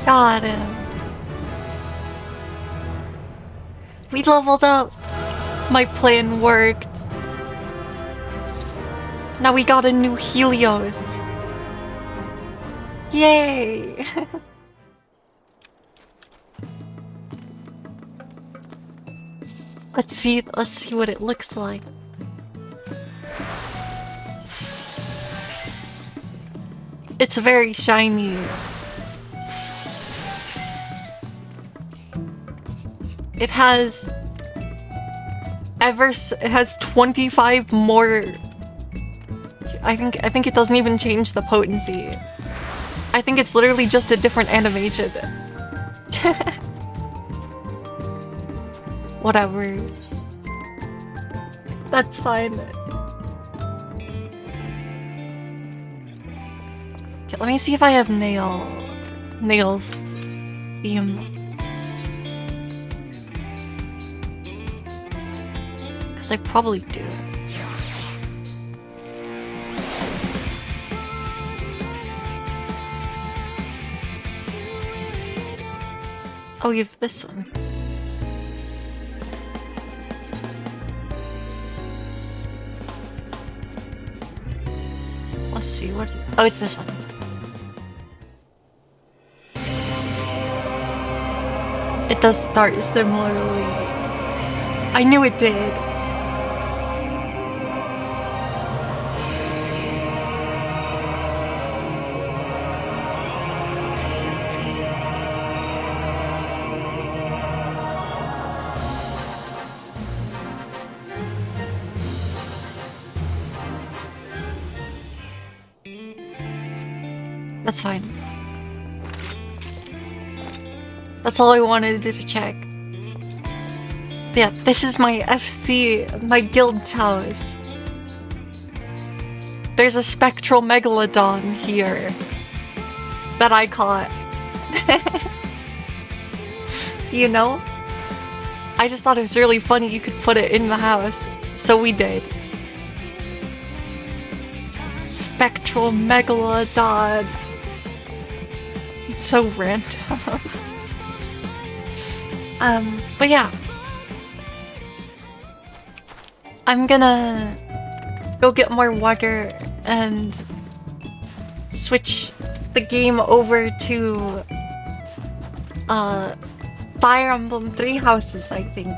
Got him. We leveled up. My plan worked. Now we got a new Helios. Yay! Let's see what it looks like. It's very shiny. It has it has 25 more. I think it doesn't even change the potency. I think it's literally just a different animation. Whatever. That's fine. Okay, let me see if I have Nail's theme. Because I probably do. Oh, you have this one. Let's see, what... Oh, it's this one. It does start similarly. I knew it did. That's fine. That's all I wanted to check. But yeah, this is my FC, my guild's house. There's a spectral megalodon here that I caught. You know? I just thought it was really funny you could put it in the house, so we did. Spectral megalodon. It's so random. But yeah. I'm gonna go get more water and switch the game over to Fire Emblem 3 Houses, I think.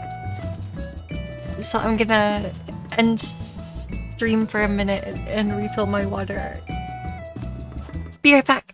So I'm gonna end stream for a minute and refill my water. Be right back.